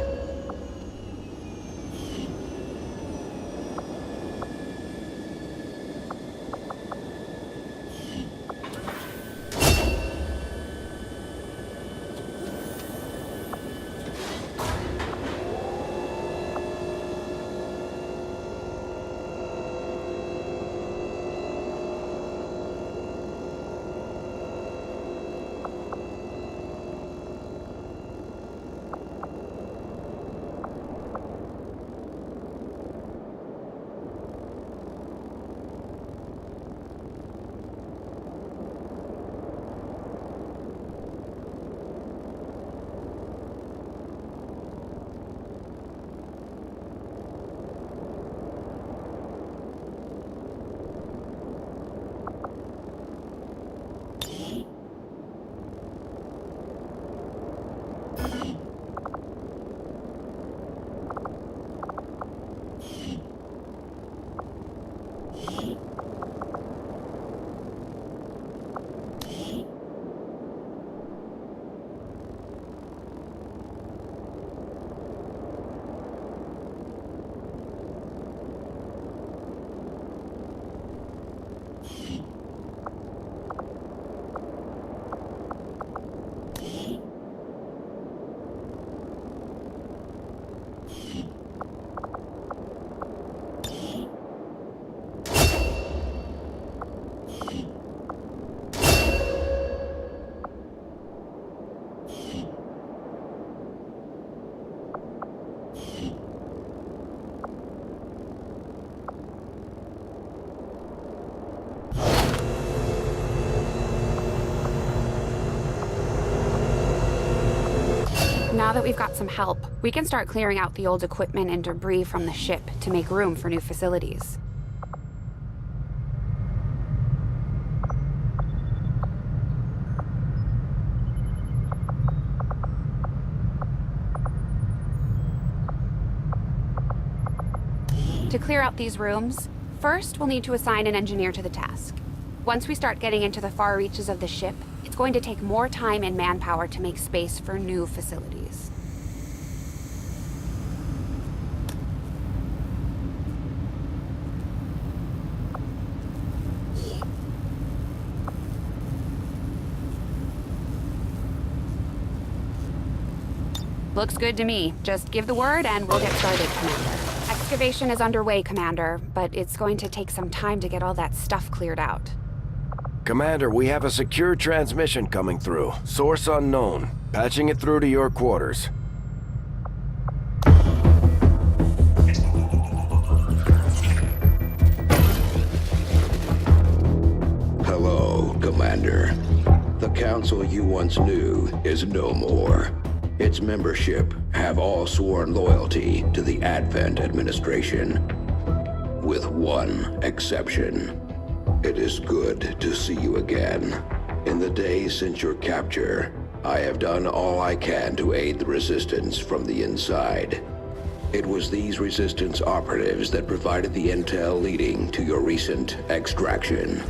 Now that we've got some help, we can start clearing out the old equipment and debris from the ship to make room for new facilities. To clear out these rooms, first we'll need to assign an engineer to the task. Once we start getting into the far reaches of the ship, it's going to take more time and manpower to make space for new facilities. Looks good to me. Just give the word and we'll get started, Commander. Excavation is underway, Commander, but it's going to take some time to get all that stuff cleared out. Commander, we have a secure transmission coming through. Source unknown. Patching it through to your quarters. Hello, Commander. The council you once knew is no more. Its membership have all sworn loyalty to the Advent administration, with one exception. It is good to see you again. In the days since your capture, I have done all I can to aid the resistance from the inside. It was these resistance operatives that provided the intel leading to your recent extraction.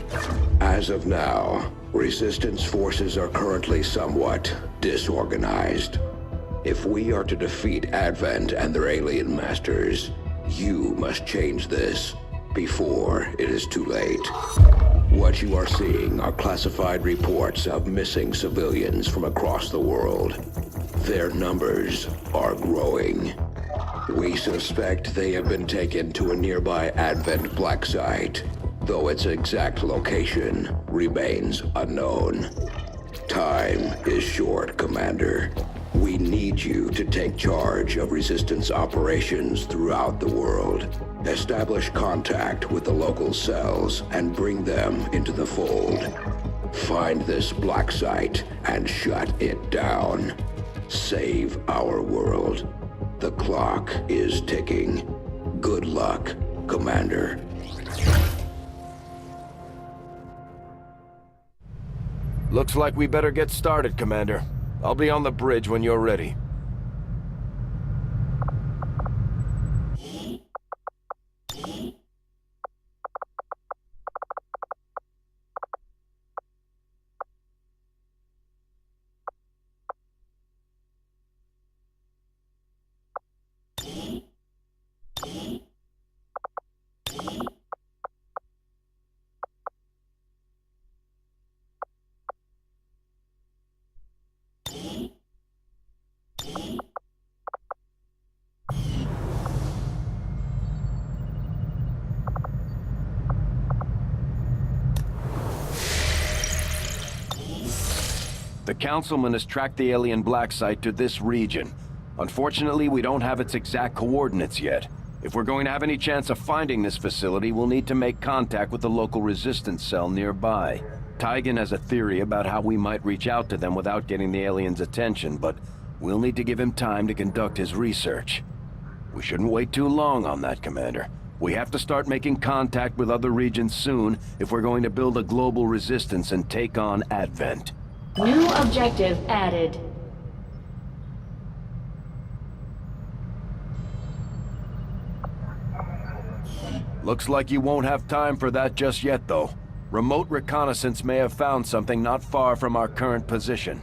As of now, resistance forces are currently somewhat disorganized. If we are to defeat Advent and their alien masters, you must change this before it is too late. What you are seeing are classified reports of missing civilians from across the world. Their numbers are growing. We suspect they have been taken to a nearby Advent black site, though its exact location remains unknown. Time is short, Commander. We need you to take charge of Resistance operations throughout the world. Establish contact with the local cells and bring them into the fold. Find this black site and shut it down. Save our world. The clock is ticking. Good luck, Commander. Looks like we better get started, Commander. I'll be on the bridge when you're ready. The Councilman has tracked the alien black site to this region. Unfortunately, we don't have its exact coordinates yet. If we're going to have any chance of finding this facility, we'll need to make contact with the local resistance cell nearby. Tygan has a theory about how we might reach out to them without getting the aliens' attention, but we'll need to give him time to conduct his research. We shouldn't wait too long on that, Commander. We have to start making contact with other regions soon if we're going to build a global resistance and take on Advent. New objective added. Looks like you won't have time for that just yet, though. Remote reconnaissance may have found something not far from our current position.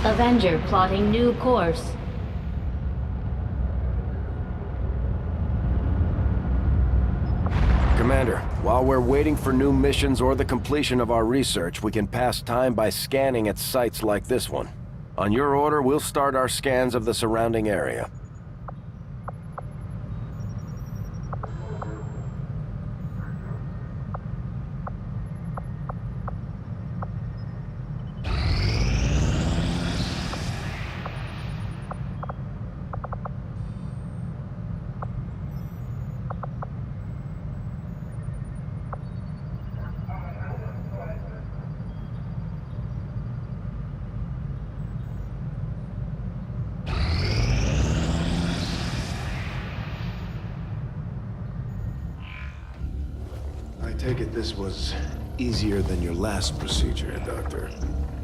Avenger plotting new course. Commander, while we're waiting for new missions or the completion of our research, we can pass time by scanning at sites like this one. On your order, we'll start our scans of the surrounding area. I take it this was easier than your last procedure, Doctor.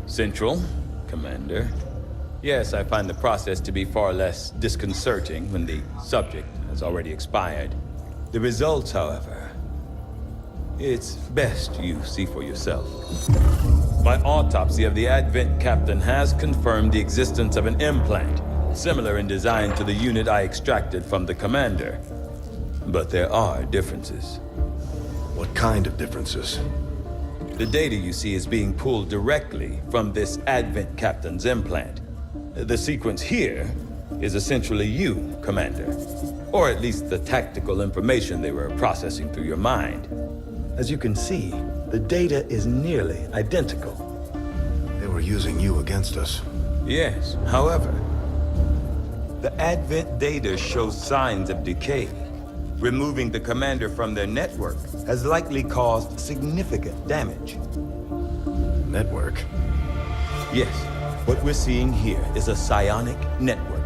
Central, Commander. Yes, I find the process to be far less disconcerting when the subject has already expired. The results, however, it's best you see for yourself. My autopsy of the Advent captain has confirmed the existence of an implant, similar in design to the unit I extracted from the commander. But there are differences. What kind of differences? The data you see is being pulled directly from this Advent captain's implant. The sequence here is essentially you, Commander. Or at least the tactical information they were processing through your mind. As you can see, the data is nearly identical. They were using you against us. Yes, however, the Advent data shows signs of decay. Removing the commander from their network has likely caused significant damage. Network? Yes, what we're seeing here is a psionic network.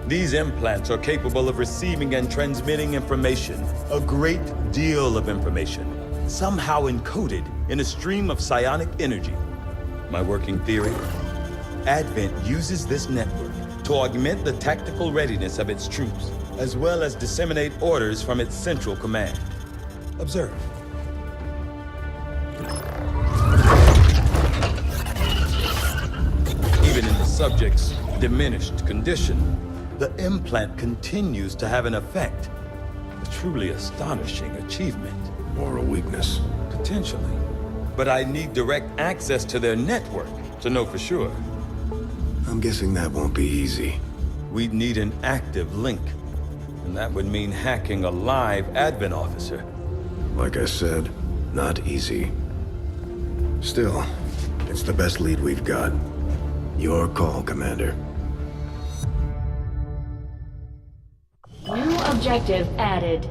These implants are capable of receiving and transmitting information, a great deal of information, somehow encoded in a stream of psionic energy. My working theory? Advent uses this network to augment the tactical readiness of its troops, as well as disseminate orders from its central command. Observe. Even in the subject's diminished condition, the implant continues to have an effect. A truly astonishing achievement. Moral weakness. Potentially. but I need direct access to their network to know for sure. I'm guessing that won't be easy. We'd need an active link, and that would mean hacking a live Advent officer. Like I said, not easy. Still, it's the best lead we've got. Your call, Commander. New objective added.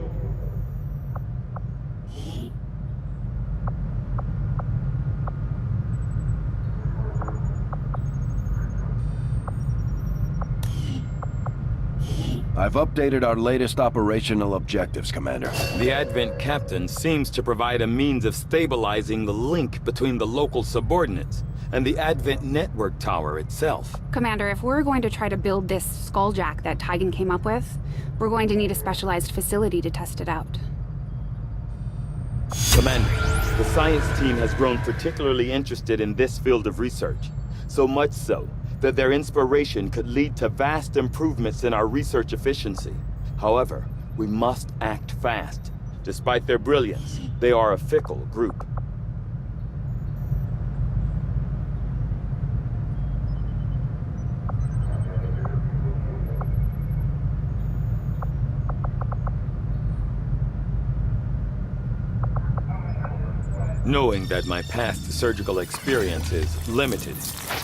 I've updated our latest operational objectives, Commander. The Advent captain seems to provide a means of stabilizing the link between the local subordinates and the Advent network tower itself. Commander, if we're going to try to build this skulljack that Tigan came up with, we're going to need a specialized facility to test it out. Commander, the science team has grown particularly interested in this field of research, so much so that their inspiration could lead to vast improvements in our research efficiency. However, we must act fast. Despite their brilliance, they are a fickle group. Knowing that my past surgical experience is limited,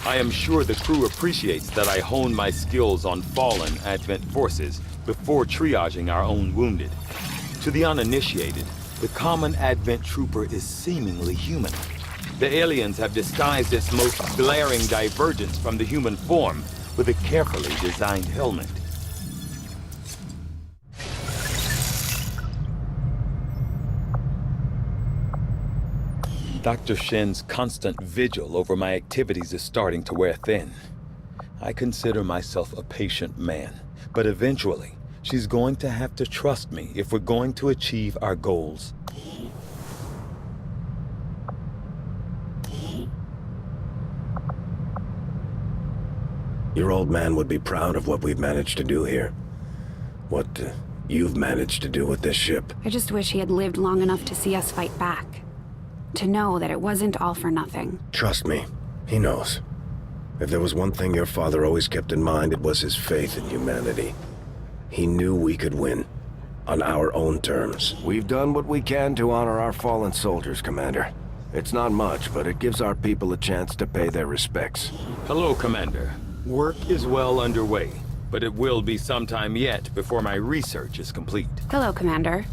I am sure the crew appreciates that I hone my skills on fallen Advent forces before triaging our own wounded. To the uninitiated, the common Advent trooper is seemingly human. The aliens have disguised its most glaring divergence from the human form with a carefully designed helmet. Dr. Shen's constant vigil over my activities is starting to wear thin. I consider myself a patient man, but eventually, she's going to have to trust me if we're going to achieve our goals. Your old man would be proud of what we've managed to do here. What you've managed to do with this ship. I just wish he had lived long enough to see us fight back. To know that it wasn't all for nothing. Trust me, he knows. If there was one thing your father always kept in mind, it was his faith in humanity. He knew we could win, on our own terms. We've done what we can to honor our fallen soldiers, Commander. It's not much, but it gives our people a chance to pay their respects. Hello, Commander. Work is well underway, but it will be some time yet before my research is complete. Hello, Commander.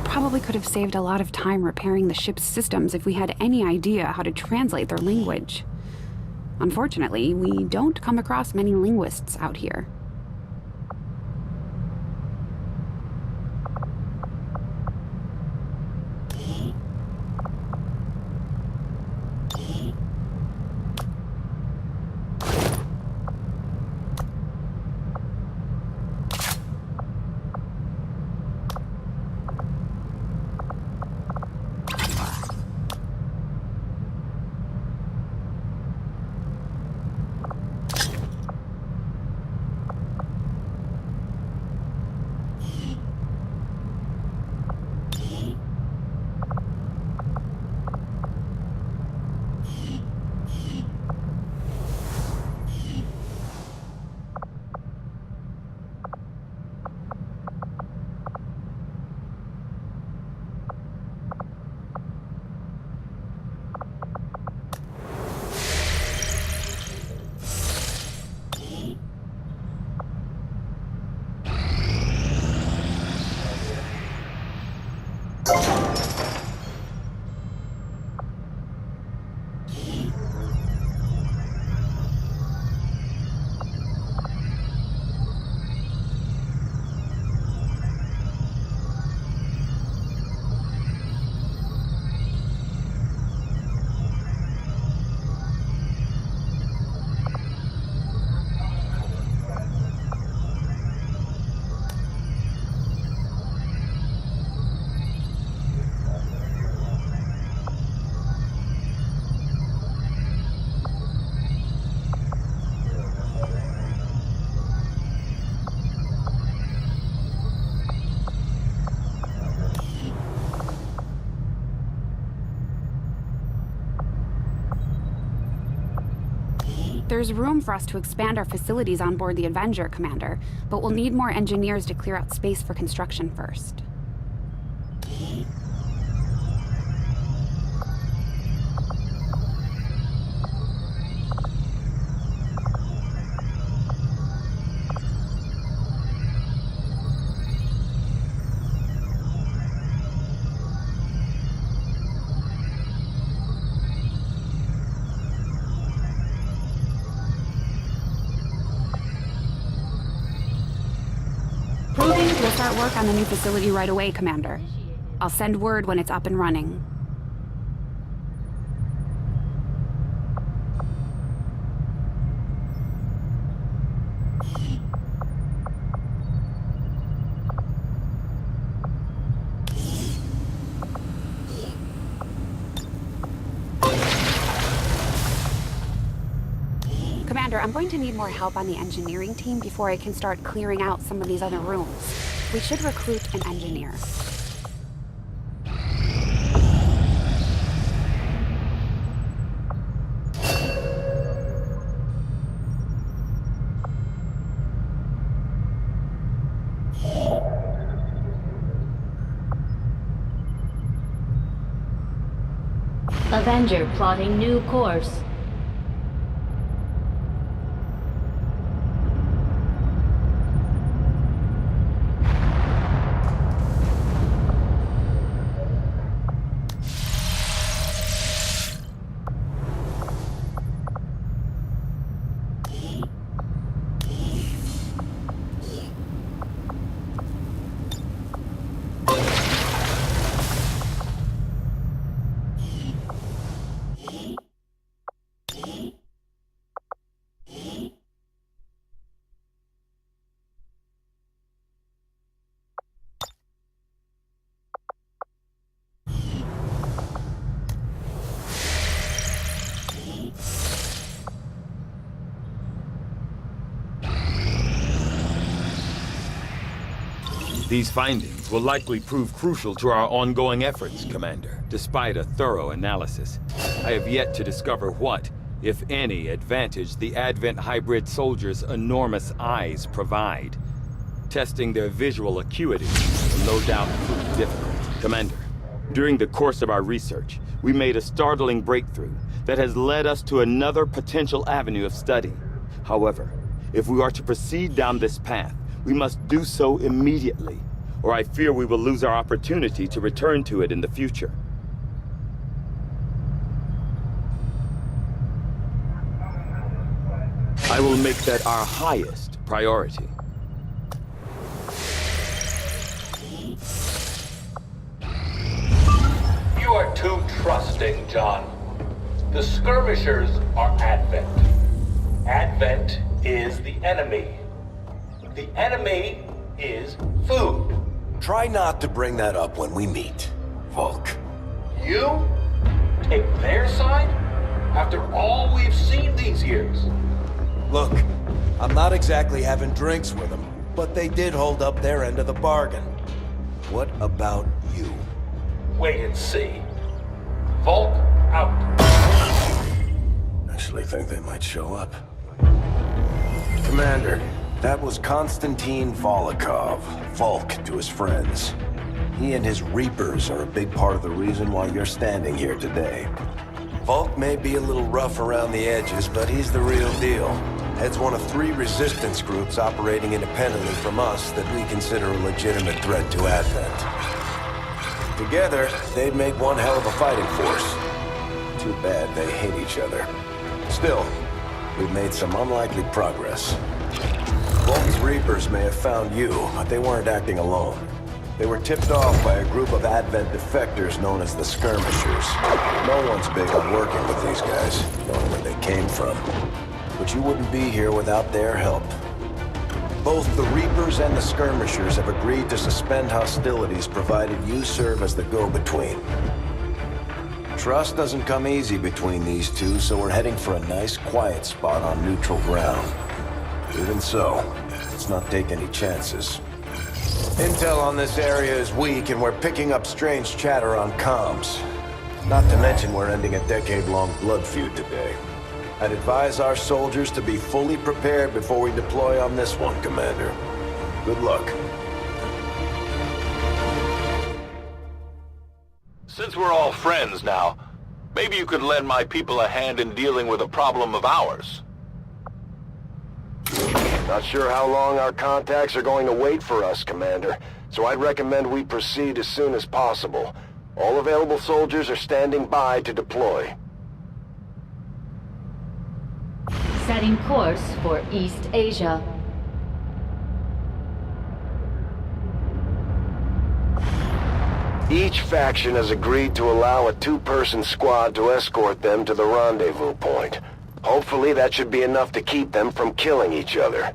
Probably could have saved a lot of time repairing the ship's systems if we had any idea how to translate their language. Unfortunately, we don't come across many linguists out here. There's room for us to expand our facilities on board the Avenger, Commander, but we'll need more engineers to clear out space for construction first. We'll start work on the new facility right away, Commander. I'll send word when it's up and running. Commander, I'm going to need more help on the engineering team before I can start clearing out some of these other rooms. We should recruit an engineer. Avenger plotting new course. These findings will likely prove crucial to our ongoing efforts, Commander. Despite a thorough analysis, I have yet to discover what, if any, advantage the Advent hybrid soldiers' enormous eyes provide. Testing their visual acuity will no doubt prove difficult. Commander, during the course of our research, we made a startling breakthrough that has led us to another potential avenue of study. However, if we are to proceed down this path, we must do so immediately, or I fear we will lose our opportunity to return to it in the future. I will make that our highest priority. You are too trusting, John. The skirmishers are Advent. Advent is the enemy. The enemy is food. Try not to bring that up when we meet, Volk. You take their side after all we've seen these years? Look, I'm not exactly having drinks with them, but they did hold up their end of the bargain. What about you? Wait and see. Volk out. Actually think they might show up. Commander, that was Konstantin Volokov, Volk to his friends. He and his Reapers are a big part of the reason why you're standing here today. Volk may be a little rough around the edges, but he's the real deal. Heads one of 3 resistance groups operating independently from us that we consider a legitimate threat to Advent. Together, they'd make one hell of a fighting force. Too bad they hate each other. Still, we've made some unlikely progress. Volk's Reapers may have found you, but they weren't acting alone. They were tipped off by a group of Advent defectors known as the Skirmishers. No one's big on working with these guys, knowing where they came from. But you wouldn't be here without their help. Both the Reapers and the Skirmishers have agreed to suspend hostilities provided you serve as the go-between. Trust doesn't come easy between these two, so we're heading for a nice, quiet spot on neutral ground. Even so, let's not take any chances. Intel on this area is weak, and we're picking up strange chatter on comms. Not to mention we're ending a decade-long blood feud today. I'd advise our soldiers to be fully prepared before we deploy on this one, Commander. Good luck. Since we're all friends now, maybe you could lend my people a hand in dealing with a problem of ours. Not sure how long our contacts are going to wait for us, Commander, so I'd recommend we proceed as soon as possible. All available soldiers are standing by to deploy. Setting course for East Asia. Each faction has agreed to allow a two-person squad to escort them to the rendezvous point. Hopefully that should be enough to keep them from killing each other.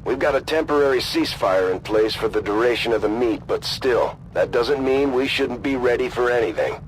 We've got a temporary ceasefire in place for the duration of the meet, but still, that doesn't mean we shouldn't be ready for anything.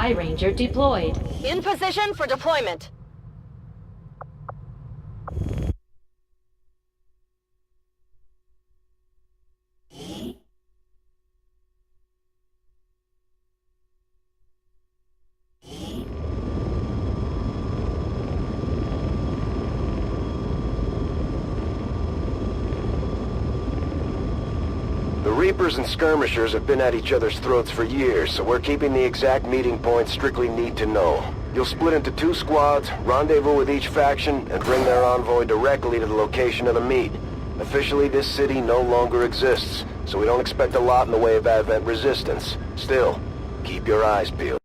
Sky Ranger deployed. In position for deployment. Reapers and skirmishers have been at each other's throats for years, so we're keeping the exact meeting point strictly need to know. You'll split into 2 squads, rendezvous with each faction, and bring their envoy directly to the location of the meet. Officially, this city no longer exists, so we don't expect a lot in the way of Advent resistance. Still, keep your eyes peeled.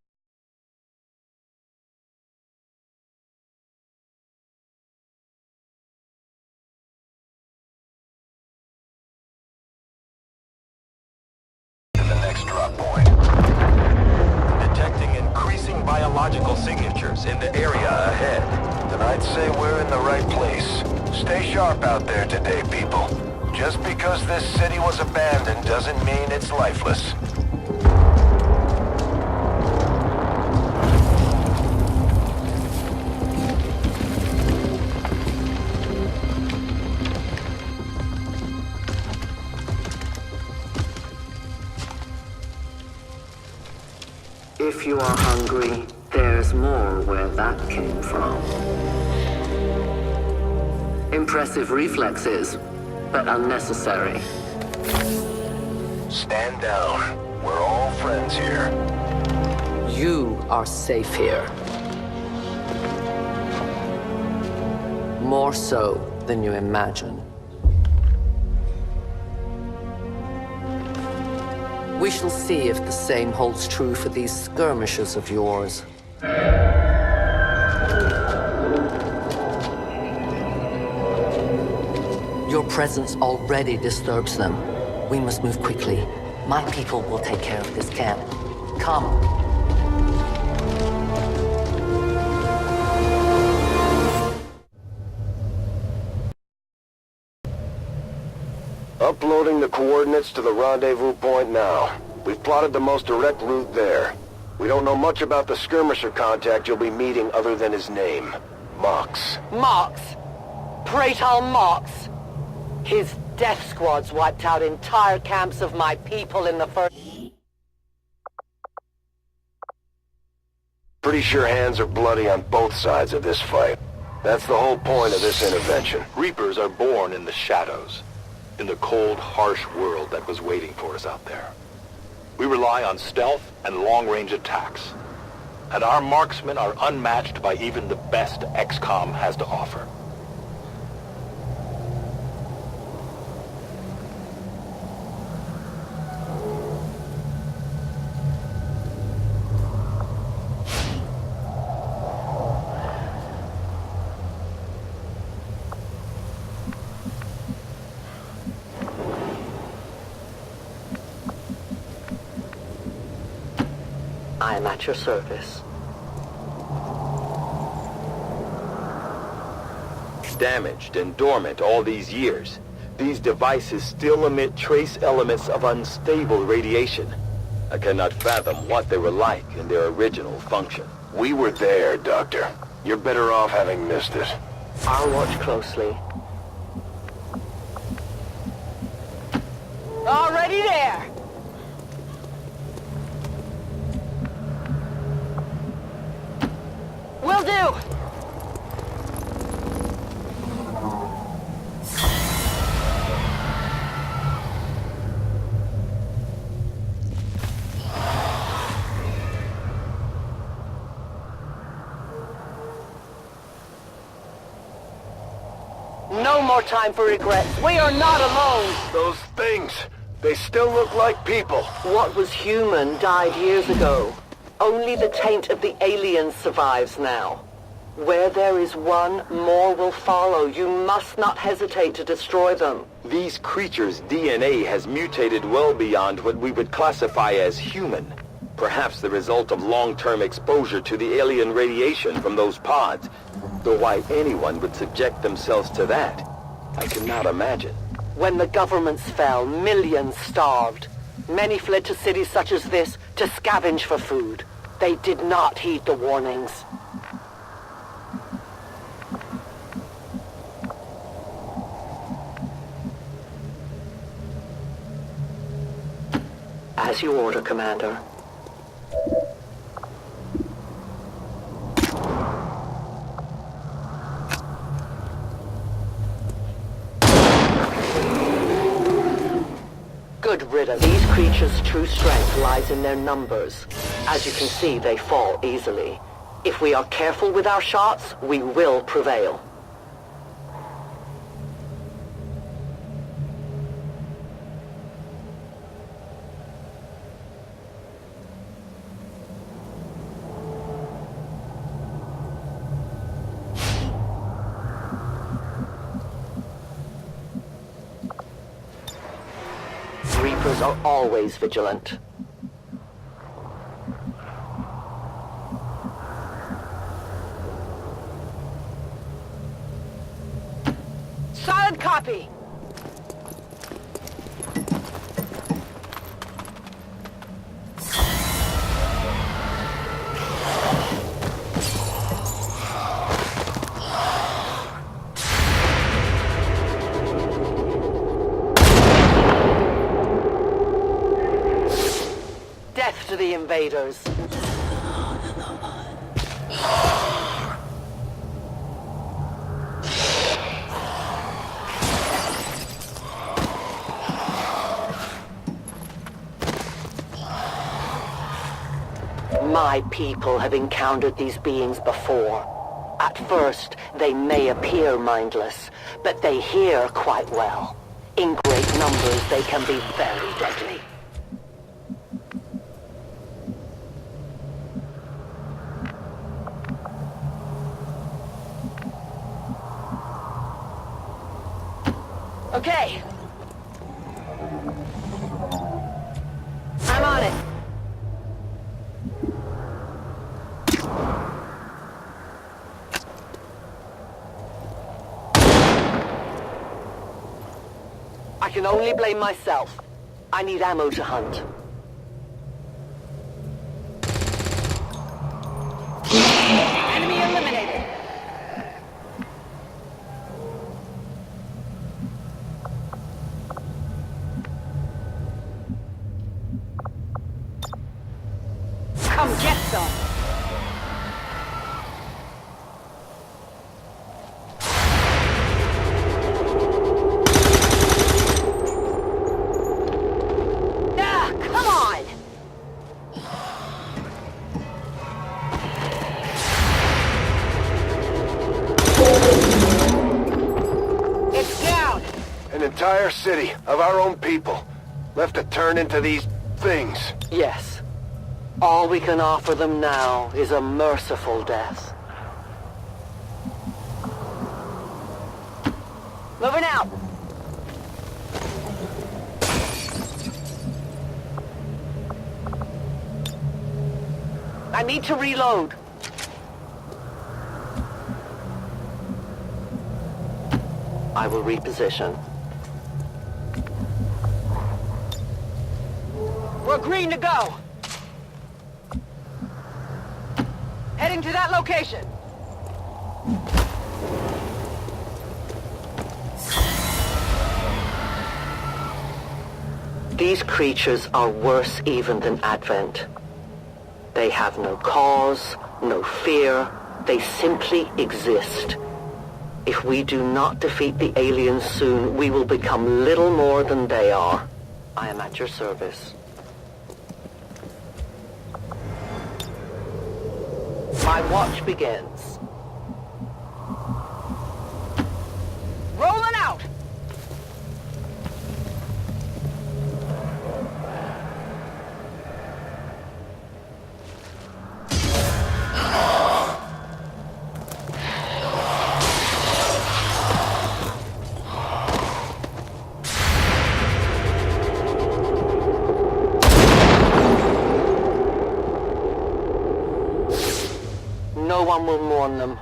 To the next drop point. Detecting increasing biological signatures in the area ahead. Then I'd say we're in the right place. Stay sharp out there today, people. Just because this city was abandoned doesn't mean it's lifeless. If you are hungry, there's more where that came from. Impressive reflexes, but unnecessary. Stand down. We're all friends here. You are safe here. More so than you imagine. We shall see if the same holds true for these skirmishes of yours. Your presence already disturbs them. We must move quickly. My people will take care of this camp. Come. Uploading the coordinates to the rendezvous point now. We've plotted the most direct route there. We don't know much about the skirmisher contact you'll be meeting other than his name. Mox. Mox! Praetor Mox! His death squads wiped out entire camps of my people in the first... Pretty sure hands are bloody on both sides of this fight. That's the whole point of this intervention. Reapers are born in the shadows, in the cold, harsh world that was waiting for us out there. We rely on stealth and long-range attacks, and our marksmen are unmatched by even the best XCOM has to offer. I am at your service. Damaged and dormant all these years, these devices still emit trace elements of unstable radiation. I cannot fathom what they were like in their original function. We were there, Doctor. You're better off having missed it. I'll watch closely. Already there! Will do! No more time for regrets. We are not alone! Those things, they still look like people. What was human died years ago. Only the taint of the aliens survives now. Where there is one, more will follow. You must not hesitate to destroy them. These creatures' DNA has mutated well beyond what we would classify as human. Perhaps the result of long-term exposure to the alien radiation from those pods. Though why anyone would subject themselves to that, I cannot imagine. When the governments fell, millions starved. Many fled to cities such as this to scavenge for food. They did not heed the warnings. As you order, Commander. Good riddance. rid of these creatures' true strength lies in their numbers. As you can see, they fall easily. If we are careful with our shots, we will prevail. Reapers are always vigilant. Solid copy! Death to the invaders. My people have encountered these beings before. At first, they may appear mindless, but they hear quite well. In great numbers, they can be very deadly. Okay. I'm on it. I can only blame myself. I need ammo to hunt. Enemy eliminated. Come get some! Ah, come on! It's down! An entire city of our own people left to turn into these things. Yes. All we can offer them now is a merciful death. Moving out! I need to reload. I will reposition. We're green to go! Heading to that location. These creatures are worse even than Advent. They have no cause, no fear. They simply exist. If we do not defeat the aliens soon, we will become little more than they are. I am at your service. My watch begins. Rolling out! No one will mourn them.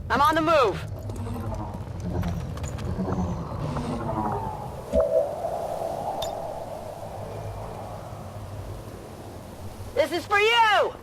I'm on the move. This is for you!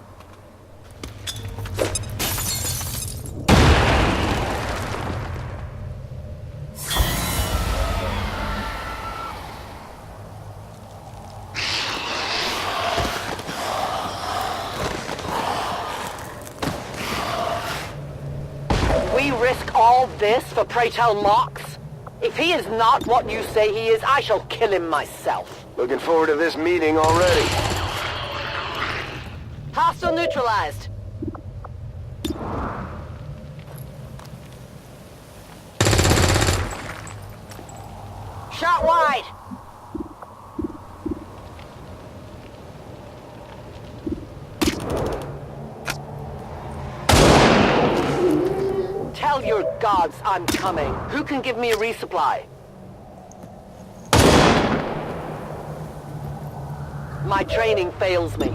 risk all this for pray tell Mox? If he is not what you say he is, I shall kill him myself. Looking forward to this meeting already. Hostile neutralized. Shot wide. Tell your gods I'm coming. Who can give me a resupply? My training fails me.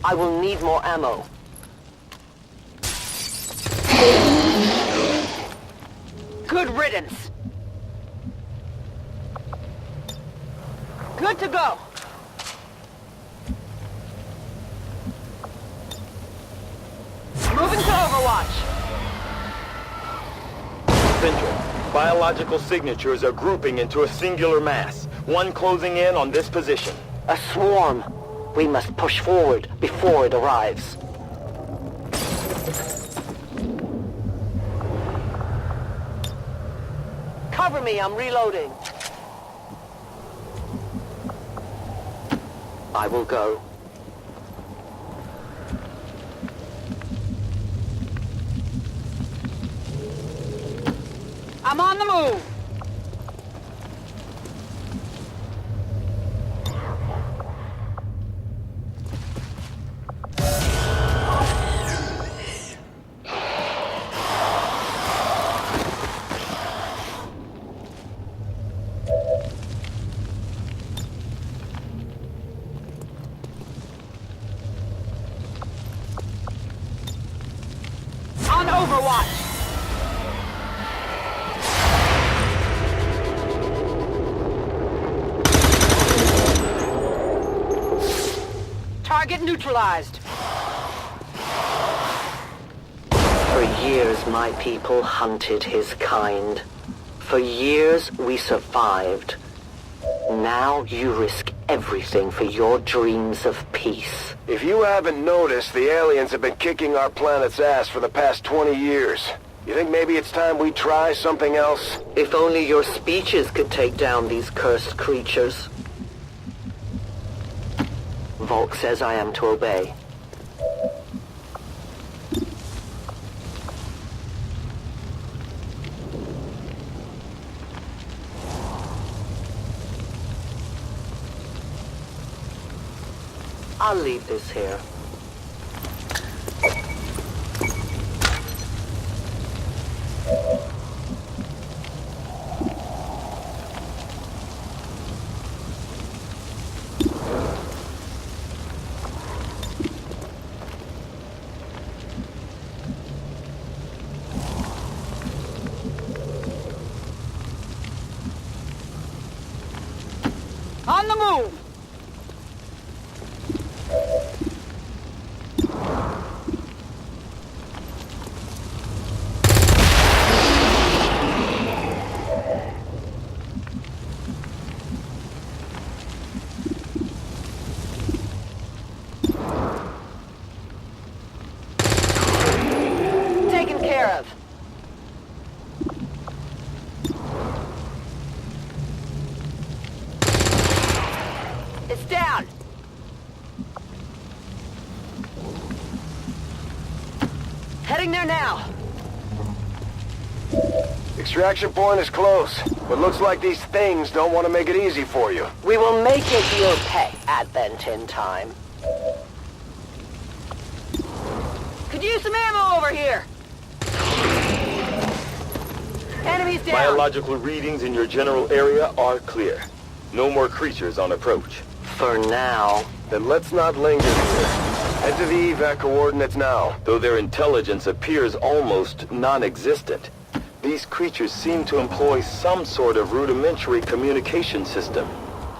I will need more ammo. Good riddance. Good to go. Moving to Overwatch. Central. Biological signatures are grouping into a singular mass. One closing in on this position. A swarm. We must push forward before it arrives. Cover me, I'm reloading. I will go. I'm on the move. On Overwatch. Target neutralized. For years, my people hunted his kind. For years, we survived. Now you risk everything for your dreams of peace. If you haven't noticed, the aliens have been kicking our planet's ass for the past 20 years. You think maybe it's time we try something else? If only your speeches could take down these cursed creatures. Volk says I am to obey. I'll leave this here. On the move! Taken care of. It's down. Heading there now. Extraction point is close, but looks like these things don't want to make it easy for you. We will make it your pay, Advent in time. Could use some ammo over here. Enemies down. Biological readings in your general area are clear. No more creatures on approach. For now. Then let's not linger here. Head to the evac coordinates now. Though their intelligence appears almost non-existent, these creatures seem to employ some sort of rudimentary communication system.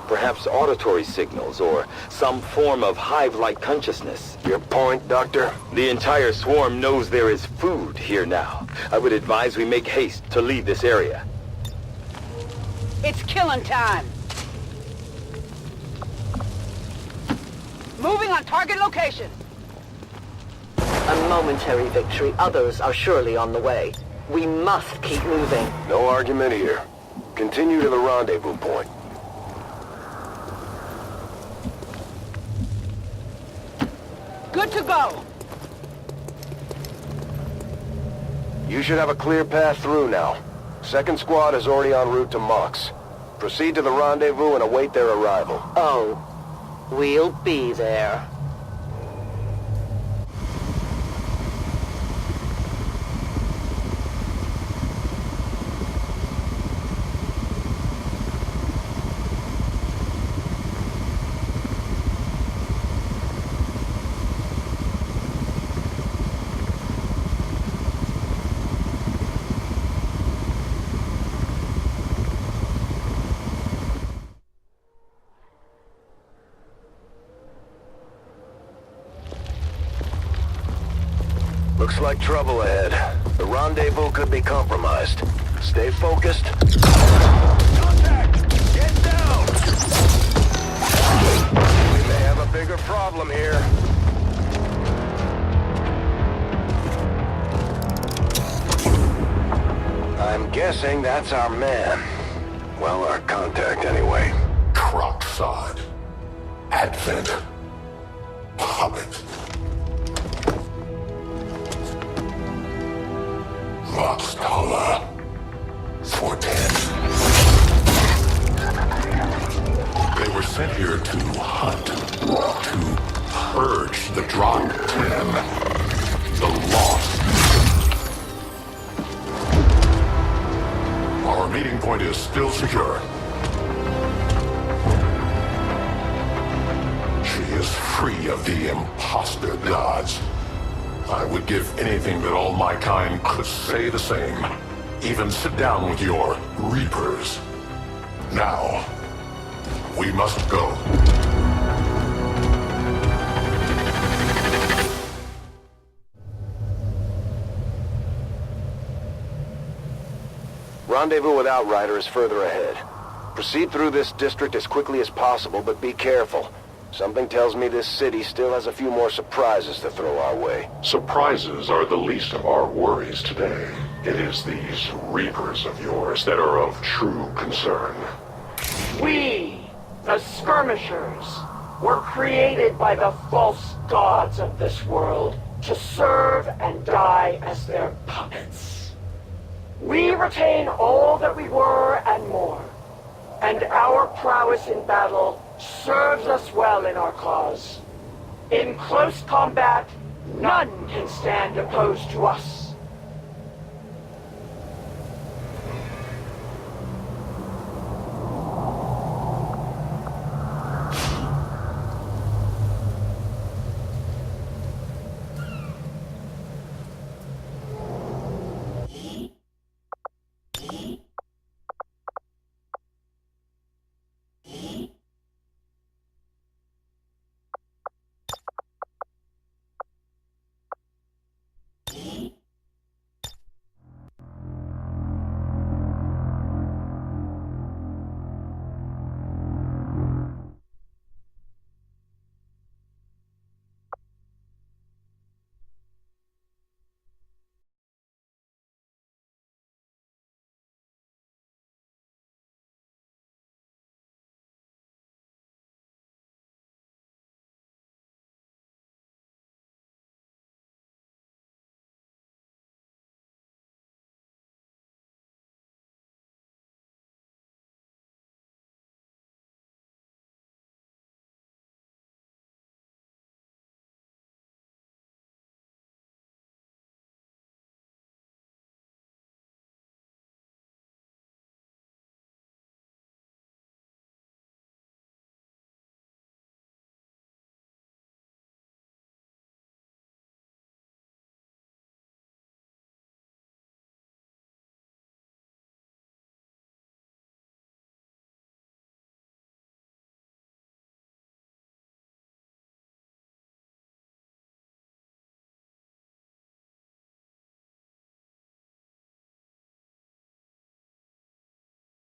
Perhaps auditory signals or some form of hive-like consciousness. Your point, Doctor? The entire swarm knows there is food here now. I would advise we make haste to leave this area. It's killing time. Moving on target location. A momentary victory. Others are surely on the way. We must keep moving. No argument here. Continue to the rendezvous point. Good to go! You should have a clear path through now. Second squad is already en route to Mox. Proceed to the rendezvous and await their arrival. Oh, we'll be there. Looks like trouble ahead. The rendezvous could be compromised. Stay focused. Contact! Get down! We may have a bigger problem here. I'm guessing that's our man. Well, our contact anyway. Crocksod. Advent. Puppet. Voxtala. 410. They were sent here to hunt, to purge the Drop 10, the Lost. Our meeting point is still secure. She is free of the imposter gods. I would give anything that all my kind could say the same. Even sit down with your Reapers. Now, we must go. Rendezvous with Outrider is further ahead. Proceed through this district as quickly as possible, but be careful. Something tells me this city still has a few more surprises to throw our way. Surprises are the least of our worries today. It is these Reapers of yours that are of true concern. We, the Skirmishers, were created by the false gods of this world to serve and die as their puppets. We retain all that we were and more, and our prowess in battle serves us well in our cause. In close combat, none can stand opposed to us.